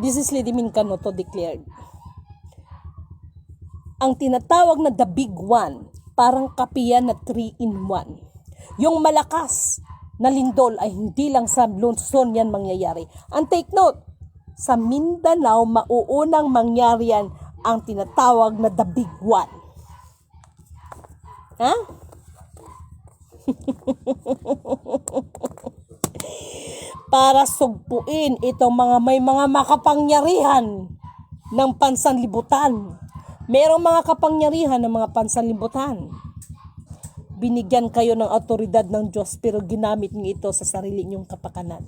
This is Lidimin Canoto declared. Ang tinatawag na the big one, parang kapiyan na 3-in-1. Yung malakas na lindol ay hindi lang sa Luzon yan mangyayari. And take note, sa Mindanao mauunang mangyari yan ang tinatawag na the big one. Para sugpuin itong may mga makapangyarihan ng pansanlibutan. Merong mga kapangyarihan ng mga pansanlibutan. Binigyan kayo ng autoridad ng Diyos pero ginamit niyo ito sa sarili niyong kapakanan.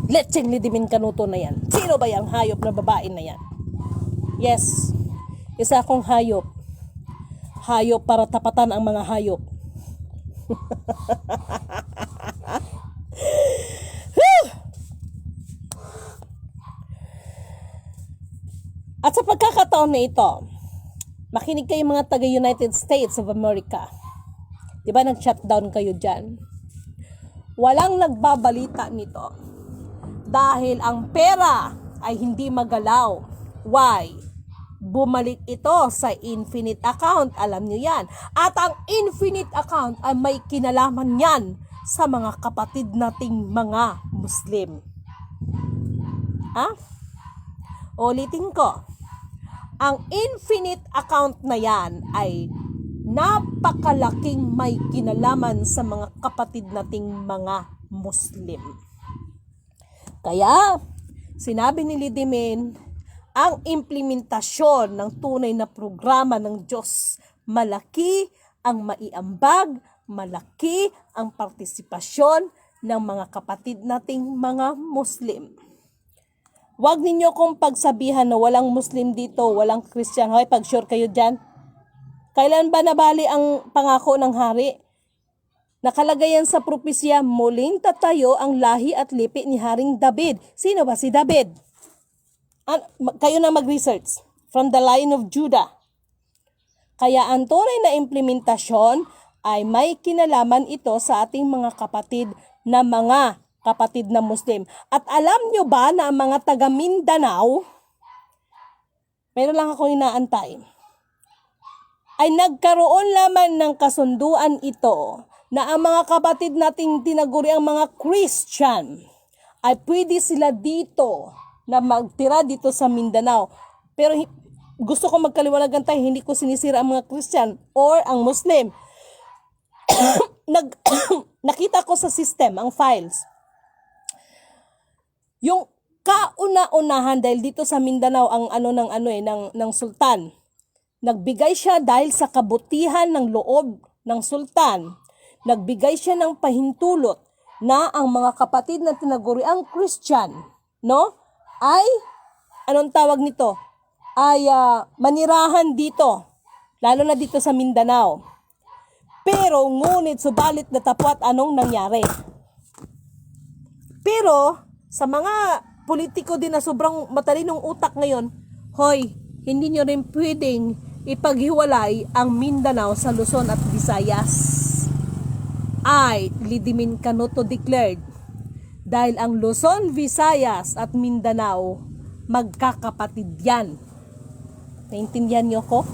Letseng Lidimin Canoto na yan. Sino ba yung hayop na babae na yan? Yes. Isa akong hayop. Hayop para tapatan ang mga hayop. At sa pagkakataon na ito, makinig kayo mga taga United States of America. Di ba nag-shutdown kayo dyan? Walang nagbabalita nito. Dahil ang pera ay hindi magalaw. Why? Bumalik ito sa infinite account. Alam nyo yan. At ang infinite account ay may kinalaman yan sa mga kapatid nating mga Muslim. Ha? Ulitin ko. Ang infinite account na yan ay napakalaking may kinalaman sa mga kapatid nating mga Muslim. Kaya, sinabi ni Lidimin, ang implementasyon ng tunay na programa ng Diyos, malaki ang maiambag, malaki ang partisipasyon ng mga kapatid nating mga Muslim. Huwag ninyo kong pagsabihan na walang Muslim dito, walang Christian. Hoy, pag-sure kayo dyan. Kailan ba nabali ang pangako ng hari? Nakalagay yan sa propesya, muling tatayo ang lahi at lipi ni Haring David. Sino ba si David? Kayo na mag-research. From the line of Judah. Kaya ang tunay na implementasyon ay may kinalaman ito sa ating mga kapatid na Muslim. At alam nyo ba na ang mga taga Mindanao, meron lang akong inaantay, ay nagkaroon lamang ng kasunduan ito na ang mga kapatid nating tinaguri ang mga Christian ay pwede sila dito na magtira dito sa Mindanao. Pero gusto ko magkaliwanagan tayo, hindi ko sinisira ang mga Christian or ang Muslim. Nakita ko sa system, ang files. Yung kauna-unahan dahil dito sa Mindanao ang ng sultan. Nagbigay siya dahil sa kabutihan ng loob ng sultan. Nagbigay siya ng pahintulot na ang mga kapatid na tinaguri ang Christian, no? Ay anong tawag nito? Ay manirahan dito. Lalo na dito sa Mindanao. Pero ngunit subalit natapwat anong nangyari. Pero sa mga politiko din na sobrang matalinong utak ngayon, hoy, hindi nyo rin pwedeng ipaghiwalay ang Mindanao sa Luzon at Visayas. Lidimin Canoto declared, dahil ang Luzon, Visayas at Mindanao magkakapatid yan. Naintindihan nyo ko?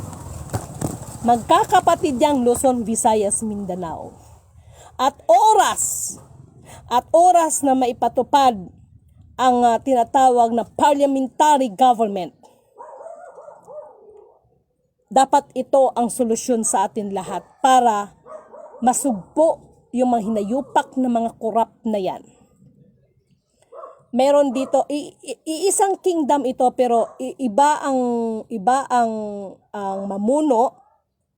Magkakapatid yang Luzon, Visayas, Mindanao. At oras na maipatupad ang tinatawag na parliamentary government, dapat ito ang solusyon sa atin lahat para masugpo yung mga hinayupak na mga korap na yan. Meron dito iisang kingdom ito, pero iba ang mamuno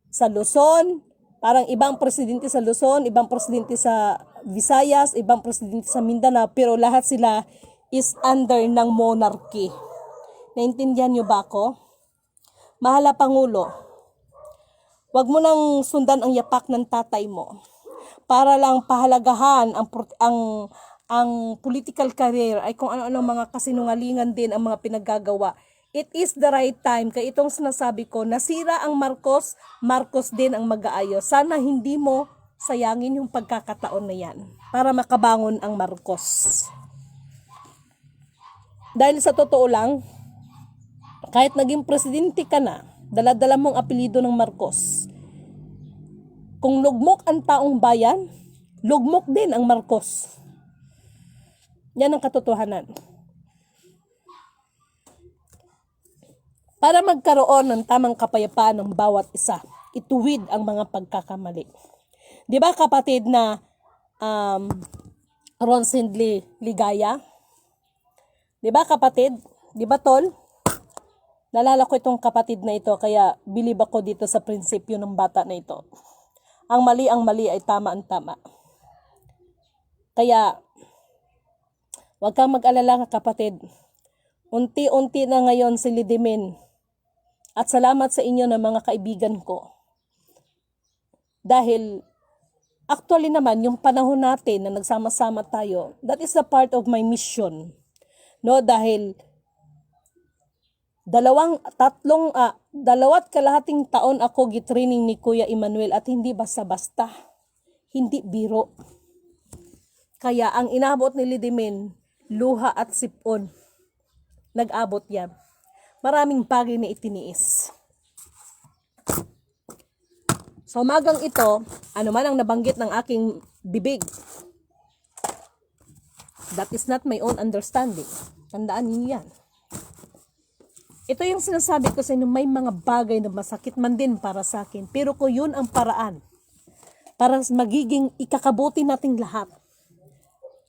sa Luzon. Parang ibang presidente sa Luzon, ibang presidente sa Visayas, ibang presidente sa Mindanao, pero lahat sila is under ng monarchy. Naintindihan nyo ba ako? Mahal na Pangulo, wag mo nang sundan ang yapak ng tatay mo para lang pahalagahan ang political career ay kung ano-ano mga kasinungalingan din ang mga pinaggagawa. It is the right time. Kaya itong sinasabi ko, nasira ang Marcos, Marcos din ang mag-aayos. Sana hindi mo sayangin yung pagkakataon na yan para makabangon ang Marcos. Dahil sa totoo lang, kahit naging presidente ka na, dala-dala mong apelido ng Marcos. Kung lugmok ang taong bayan, lugmok din ang Marcos. Yan ang katotohanan. Para magkaroon ng tamang kapayapaan ng bawat isa, ituwid ang mga pagkakamali. Di ba kapatid na Ron Sindli Ligaya? Di ba kapatid? Di ba tol? Nalala ko itong kapatid na ito, kaya bilib ako dito sa prinsipyo ng bata na ito. Ang mali ay tama ang tama. Kaya, huwag kang mag-alala kapatid. Unti-unti na ngayon si Lidimin At salamat sa inyo na mga kaibigan ko. Dahil actually naman, yung panahon natin na nagsama-sama tayo, that is a part of my mission. No, dahil dalawat kalahating taon ako gitraining ni Kuya Emmanuel at hindi basta-basta. Hindi biro. Kaya ang inabot ni Lidimin, luha at sipon. Nag-abot yan. Maraming bagay na itiniis. Sa umagang ito, ano man ang nabanggit ng aking bibig, that is not my own understanding. Tandaan niyo yan. Ito yung sinasabi ko sa inyo, may mga bagay na masakit man din para sa akin. Pero kung yun ang paraan, para magiging ikakabuti nating lahat,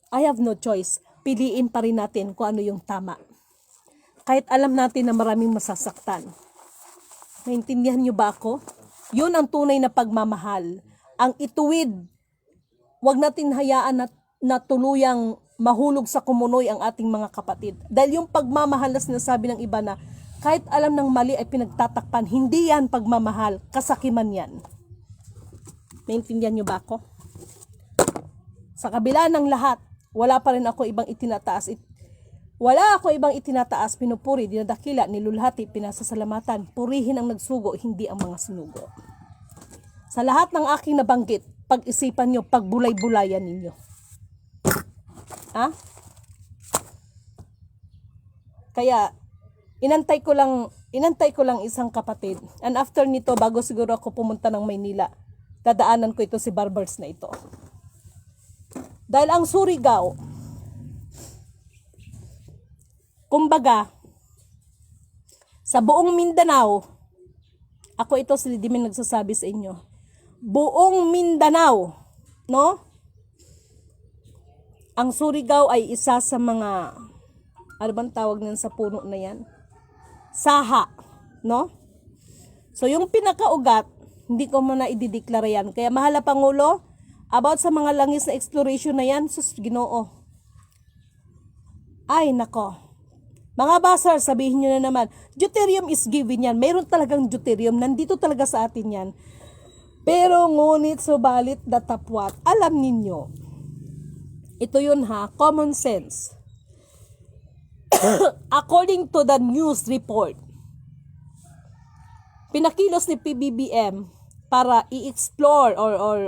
I have no choice. Piliin pa rin natin kung ano yung tama. Kahit alam natin na maraming masasaktan. Naintindihan niyo ba ako? Yun ang tunay na pagmamahal. Ang ituwid, wag natin hayaan na tuluyang mahulog sa kumunoy ang ating mga kapatid. Dahil yung pagmamahal na sinasabi ng iba na kahit alam ng mali ay pinagtatakpan, hindi yan pagmamahal, kasakiman yan. Naintindihan niyo ba ako? Sa kabila ng lahat, wala pa rin ako ibang itinataas. Wala ako ibang itinataas, pinupuri, dinadakila, nilulhati, pinasasalamatan. Purihin ang nagsugo, hindi ang mga sinugo. Sa lahat ng aking nabanggit, pag-isipan nyo, pagbulay-bulayan ninyo. Ha? Kaya, inantay ko lang isang kapatid. And after nito, bago siguro ako pumunta ng Maynila, dadaanan ko ito si Barbers na ito. Dahil ang Surigao, kumbaga, sa buong Mindanao, ako ito si Lidimin nagsasabi sa inyo, buong Mindanao, no? Ang Surigao ay isa sa mga, ano bang tawag niyan sa puno na yan? Saha, no? So yung pinakaugat, hindi ko muna idideklara yan. Kaya mahal na Pangulo, about sa mga langis na exploration na yan, sus, Ginoo. Ay, nako. Mga basar, sabihin nyo na naman, deuterium is given yan. Mayroon talagang deuterium. Nandito talaga sa atin yan. Pero ngunit, subalit, datapwat. Alam ninyo, ito yun ha, common sense. According to the news report, pinakilos ni PBBM para i-explore or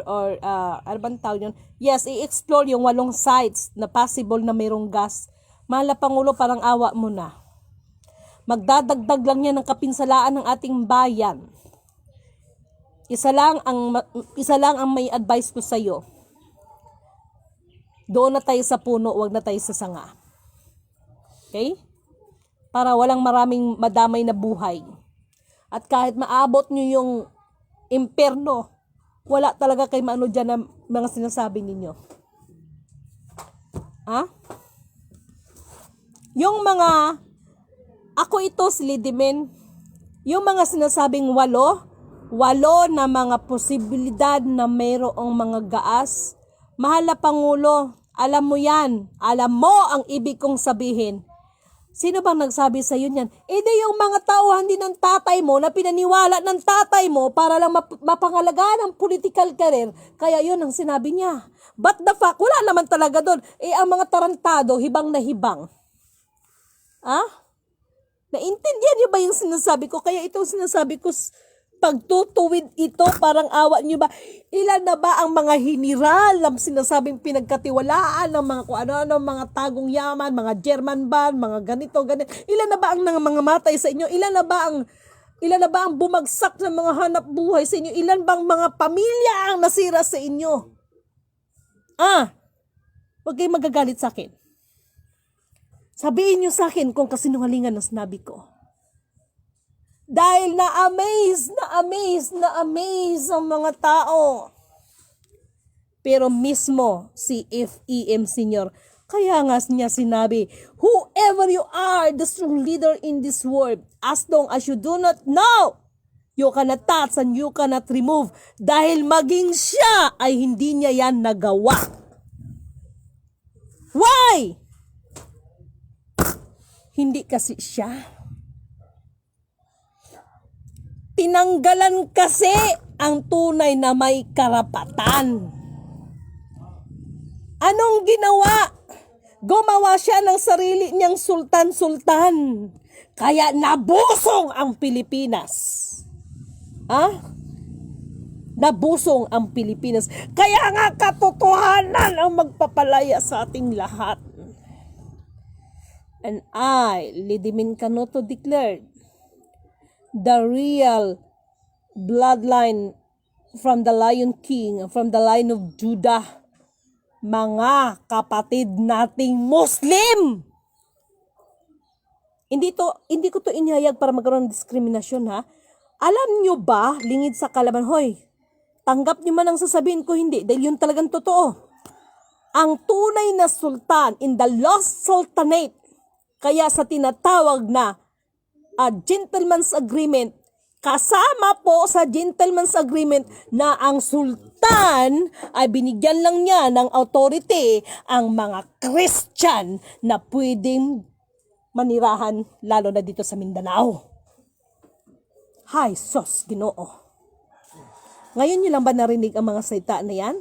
ano bang tawag yun? Yes, i-explore yung 8 sites na possible na mayroong gas. Mahal na Pangulo, parang awa mo na. Magdadagdag lang yan ng kapinsalaan ng ating bayan. Isa lang ang may advice ko sa iyo. Doon na tayo sa puno, wag na tayo sa sanga. Okay? Para walang maraming madamay na buhay. At kahit maabot nyo yung imperno, wala talaga kay maano dyan na mga sinasabi ninyo. Ha? Yung mga, ako ito si Lidimin, yung mga sinasabing 8 na mga posibilidad na mayroong mga gaas, mahal na Pangulo, alam mo yan, alam mo ang ibig kong sabihin. Sino bang nagsabi sa iyo niyan? Di yung mga tauhan din ng tatay mo na pinaniwala ng tatay mo para lang mapangalagaan ang political career. Kaya yun ang sinabi niya. But the fact, wala naman talaga doon. Ang mga tarantado, hibang na hibang. Naintindihan niyo ba yung sinasabi ko? Kaya itong sinasabi ko, pagtutuwid ito, parang awa niyo ba? Ilan na ba ang mga hiniral na sinasabing pinagkatiwalaan ng mga kung ano-ano, mga tagong yaman, mga German band, mga ganito. Ilan na ba ang mga matay sa inyo? Ilan na ba ang bumagsak ng mga hanap buhay sa inyo? Ilan bang mga pamilya ang nasira sa inyo? Huwag kayong magagalit sa akin. Sabihin niyo sa akin kung kasinungalingan ang sinabi ko. Dahil na-amaze ang mga tao. Pero mismo si FEM Senior, kaya nga niya sinabi, whoever you are, the strong leader in this world, as long as you do not know, you cannot touch and you cannot remove. Dahil maging siya ay hindi niya yan nagawa. Why? Hindi kasi siya. tinanggalan kasi ang tunay na may karapatan. Anong ginawa? Gumawa siya ng sarili niyang sultan-sultan. Kaya nabusong ang Pilipinas. Nabusong ang Pilipinas. Kaya nga katotohanan ang magpapalaya sa ating lahat. And I, Lidimin Canoto, declared the real bloodline from the Lion King, from the line of Judah, mga kapatid nating Muslim. Hindi ko to inihayag para magkaroon ng diskriminasyon, ha. Alam nyo ba, lingid sa kalaban, hoy, tanggap nyo man ang sasabihin ko, hindi, dahil yun talagang totoo. Ang tunay na sultan in the lost sultanate, kaya sa tinatawag na gentleman's agreement, kasama po sa gentleman's agreement na ang sultan ay binigyan lang niya ng authority ang mga Christian na pwedeng manirahan lalo na dito sa Mindanao. Hay, sos, Ginoo. Ngayon nyo lang ba narinig ang mga salita na yan?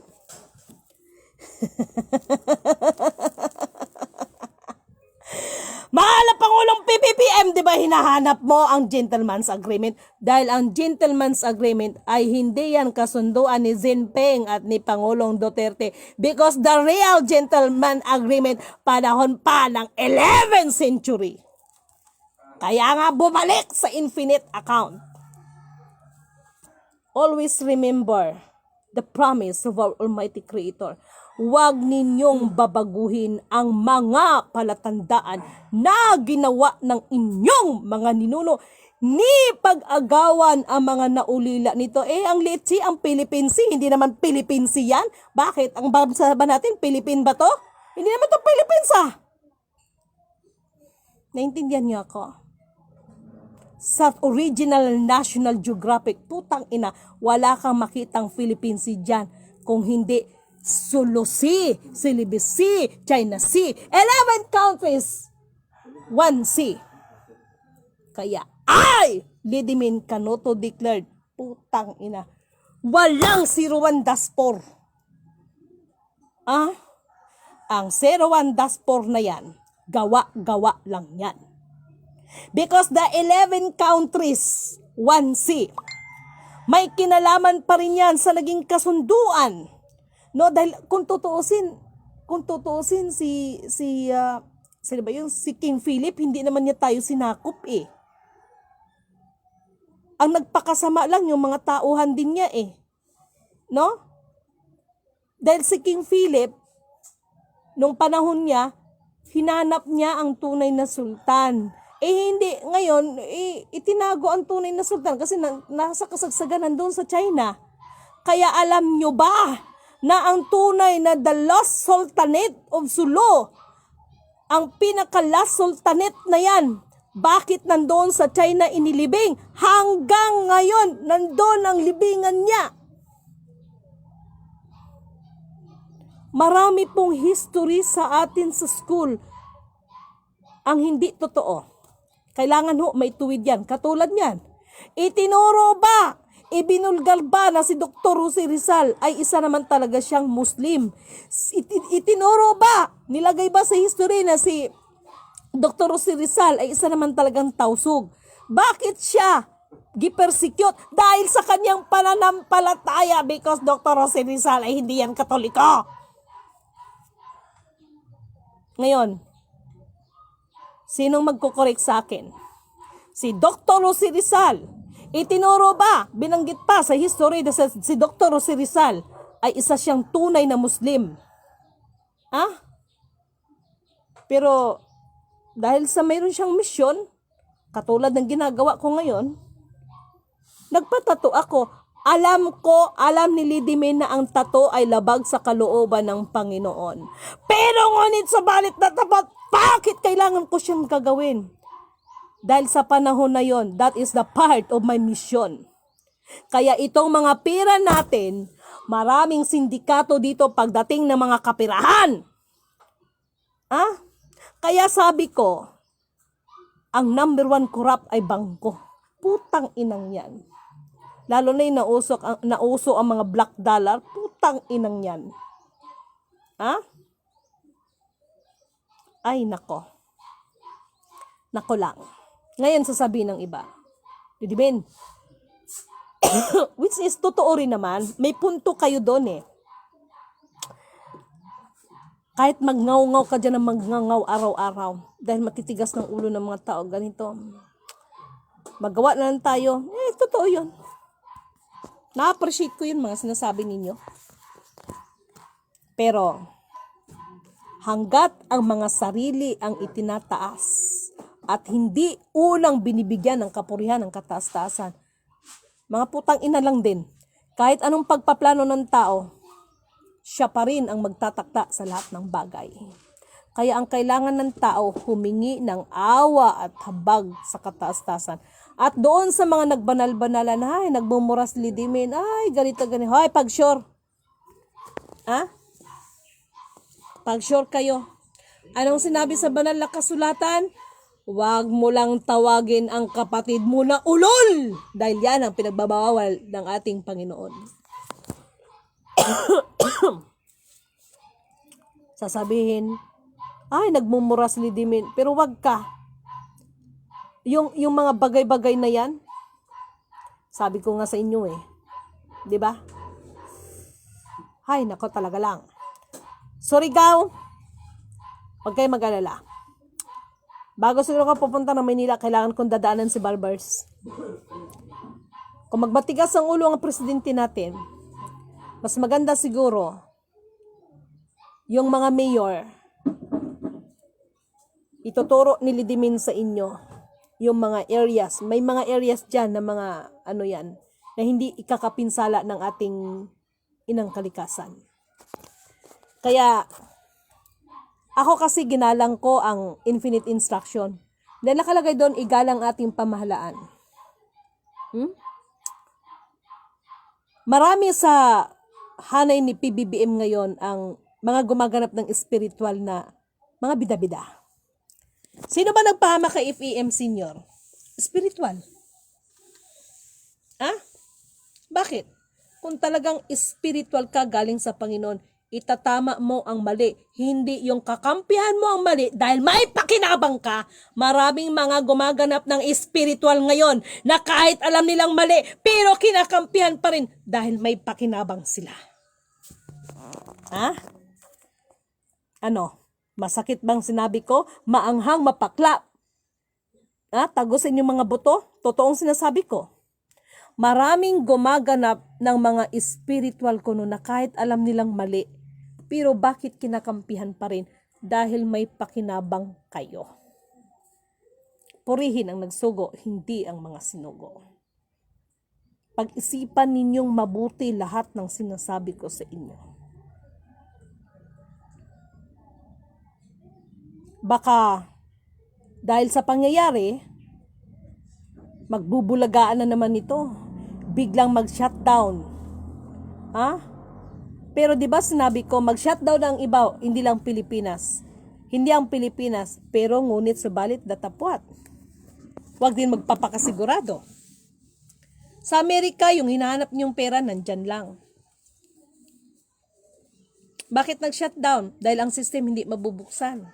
Mahal na Pangulong PBBM, di ba hinahanap mo ang gentleman's agreement? Dahil ang gentleman's agreement ay hindi yan kasunduan ni Jinping at ni Pangulong Duterte. Because the real gentleman agreement panahon pa ng 11th century. Kaya nga bumalik sa infinite account. Always remember the promise of our Almighty Creator. Huwag ninyong babaguhin ang mga palatandaan na ginawa ng inyong mga ninuno. Ni pag-agawan ang mga naulila nito. Ang litsi, ang Philippine Sea, hindi naman Philippine Sea yan. Bakit? Ang bansa ba natin, Philippine ba to? Hindi naman to Philippines, Naintindihan niyo ako? Sa original National Geographic, putang ina, wala kang makitang Philippine Sea dyan. Kung hindi Sulu Sea, Celebes Sea, China Sea, 11 countries, 1 sea. Kaya Lidimin Canoto declared, putang ina, walang 01 Daspor. Ang 01 Daspor na yan, gawa-gawa lang yan. Because the 11 countries, 1 sea, may kinalaman pa rin yan sa naging kasunduan. No, dahil kung tutuusin sino ba yun? Si King Philip, hindi naman niya tayo sinakop Ang nagpakasama lang yung mga tauhan din niya No? Dahil si King Philip, nung panahon niya, hinanap niya ang tunay na sultan. Hindi, ngayon, itinago ang tunay na sultan kasi nasa kasagsagan nandun sa China. Kaya alam nyo ba na ang tunay na the lost sultanate of Sulu, ang pinaka-last sultanate na yan, bakit nandoon sa China inilibing? Hanggang ngayon, nandoon ang libingan niya. Marami pong history sa atin sa school ang hindi totoo. Kailangan may tuwid yan. Katulad niyan, itinuro ba, ibinulgar ba na si Dr. Jose Rizal ay isa naman talaga siyang Muslim? Itinuro ba, nilagay ba sa history na si Dr. Jose Rizal ay isa naman talagang tausug? Bakit siya gipersecute? Dahil sa kanyang pananampalataya, because Dr. Jose Rizal ay hindi yan Katoliko. Ngayon, sinong magkukorek sa akin? Si Dr. Jose Rizal. Itinuro ba, binanggit pa sa history na si Dr. Jose Rizal ay isa siyang tunay na Muslim. Pero dahil sa mayroon siyang misyon, katulad ng ginagawa ko ngayon, nagpatato ako. Alam ni Lidimin na ang tato ay labag sa kalooban ng Panginoon. Pero ngunit sa balit na tapat, bakit kailangan ko siyang gagawin? Dahil sa panahon na yon, that is the part of my mission. Kaya itong mga pira natin, maraming sindikato dito pagdating ng mga kapirahan. Kaya sabi ko, ang number 1 corrupt ay bangko. Putang inang yan. Lalo na yung nauso ang mga black dollar, putang inang yan. Ha? Ay, nako. Nako lang. Ngayon sasabihin ng iba. Didimin. Which is, totoo rin naman. May punto kayo doon eh. Kahit magngaw-ngaw ka dyan ng magngaw araw-araw. Dahil matitigas ng ulo ng mga tao. Ganito. Magawa na lang tayo. Totoo yun. Na-appreciate ko yun mga sinasabi ninyo. Pero, hanggat ang mga sarili ang itinataas at hindi unang binibigyan ng kapurihan ng kataas-taasan, mga putang ina lang din. Kahit anong pagpaplano ng tao, siya pa rin ang magtatakda sa lahat ng bagay. Kaya ang kailangan ng tao, humingi ng awa at habag sa kataas-taasan. At doon sa mga nagbanal-banalan, ay, nagmumuras lidimin, ay, ganito. Ay, pag-sure. Ha? Pag-sure kayo. Anong sinabi sa banal na kasulatan? Huwag mo lang tawagin ang kapatid mo na ulol! Dahil yan ang pinagbabawal ng ating Panginoon. Sasabihin, ay, nagmumuras lidimin. Pero wag ka. Yung mga bagay-bagay na yan, sabi ko nga sa inyo eh. 'Di ba? Ay, nako talaga lang. Surigao, huwag kayo mag-alala. Bago siguro ka pupunta ng Maynila, kailangan kong dadaanan si Barbers. Kung magbatigas ang ulo ang presidente natin, mas maganda siguro yung mga mayor, ituturo ni Lidimin sa inyo yung mga areas. May mga areas dyan na mga ano yan, na hindi ikakapinsala ng ating inang kalikasan. Kaya, ako kasi ginalang ko ang infinite instruction. Na nakalagay doon, igalang ating pamahalaan. Marami sa hanay ni PBBM ngayon ang mga gumaganap ng spiritual na mga bida-bida. Sino ba nagpahamak kay FEM Senior? Spiritual. Ha? Bakit? Kung talagang spiritual ka galing sa Panginoon, itatama mo ang mali. Hindi yung kakampihan mo ang mali dahil may pakinabang ka. Maraming mga gumaganap ng spiritual ngayon na kahit alam nilang mali, pero kinakampihan pa rin dahil may pakinabang sila. Ha? Ano? Masakit bang sinabi ko? Maanghang, mapakla. Ha? Tagusin yung mga buto? Totoong sinasabi ko. Maraming gumaganap ng mga spiritual kuno na kahit alam nilang mali, pero bakit kinakampihan pa rin? Dahil may pakinabang kayo. Purihin ang nagsugo, hindi ang mga sinugo. Pag-isipan ninyong mabuti lahat ng sinasabi ko sa inyo. Baka dahil sa pangyayari, magbubulagaan na naman ito. Biglang mag-shutdown. Ha? Pero 'di ba sinabi ko, mag-shutdown ang iba, hindi lang Pilipinas. Hindi ang Pilipinas, pero ngunit subalit datapwat. Huwag din magpapakasigurado. Sa Amerika, yung hinahanap niyong pera nandyan lang. Bakit nag-shutdown? Dahil ang system hindi mabubuksan.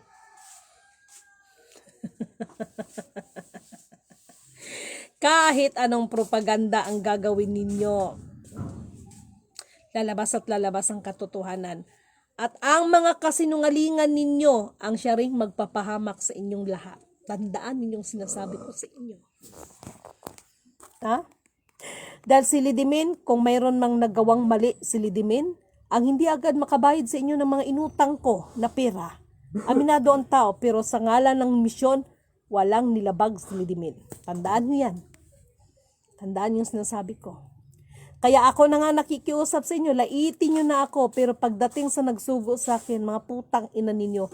Kahit anong propaganda ang gagawin ninyo, lalabas at lalabas ang katotohanan. At ang mga kasinungalingan ninyo ang siya ring magpapahamak sa inyong lahat. Tandaan ninyong sinasabi ko sa inyo. Ha? Dahil si Lidimin, kung mayroon mang nagawang mali si Lidimin, ang hindi agad makabayad sa inyo ng mga inutang ko na pera. Aminado ang tao, pero sa ngalan ng misyon, walang nilabag si Lidimin. Tandaan niyo yan. Tandaan yung sinasabi ko. Kaya ako na nga nakikiusap sa inyo, laitin nyo na ako, pero pagdating sa nagsugo sa akin, mga putang ina ninyo,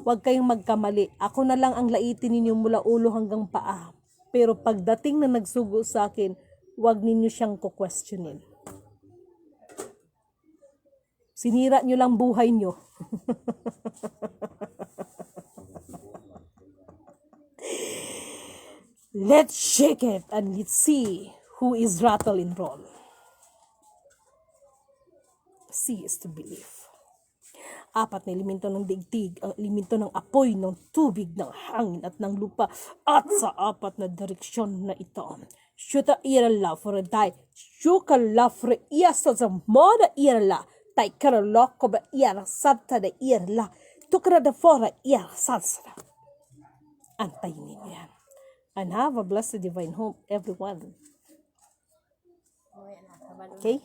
huwag kayong magkamali. Ako na lang ang laitin ninyo mula ulo hanggang paa. Pero pagdating na nagsugo sa akin, huwag ninyo siyang kukwestiyonin. Sinira nyo lang buhay nyo. Let's shake it and let's see who is rattle and roll. See is to believe. 4 na elemento ng digdig, ang elemento ng apoy, ng tubig, ng hangin at ng lupa, at sa 4 na direksyon na ito. Shuta irala for a die, shuka la for iasa sa moda irala, tai karaloko ba iara santa da irala, tukra da fora iara sansara. Antayin ninyo yan. And have a blessed divine home, everyone. Okay?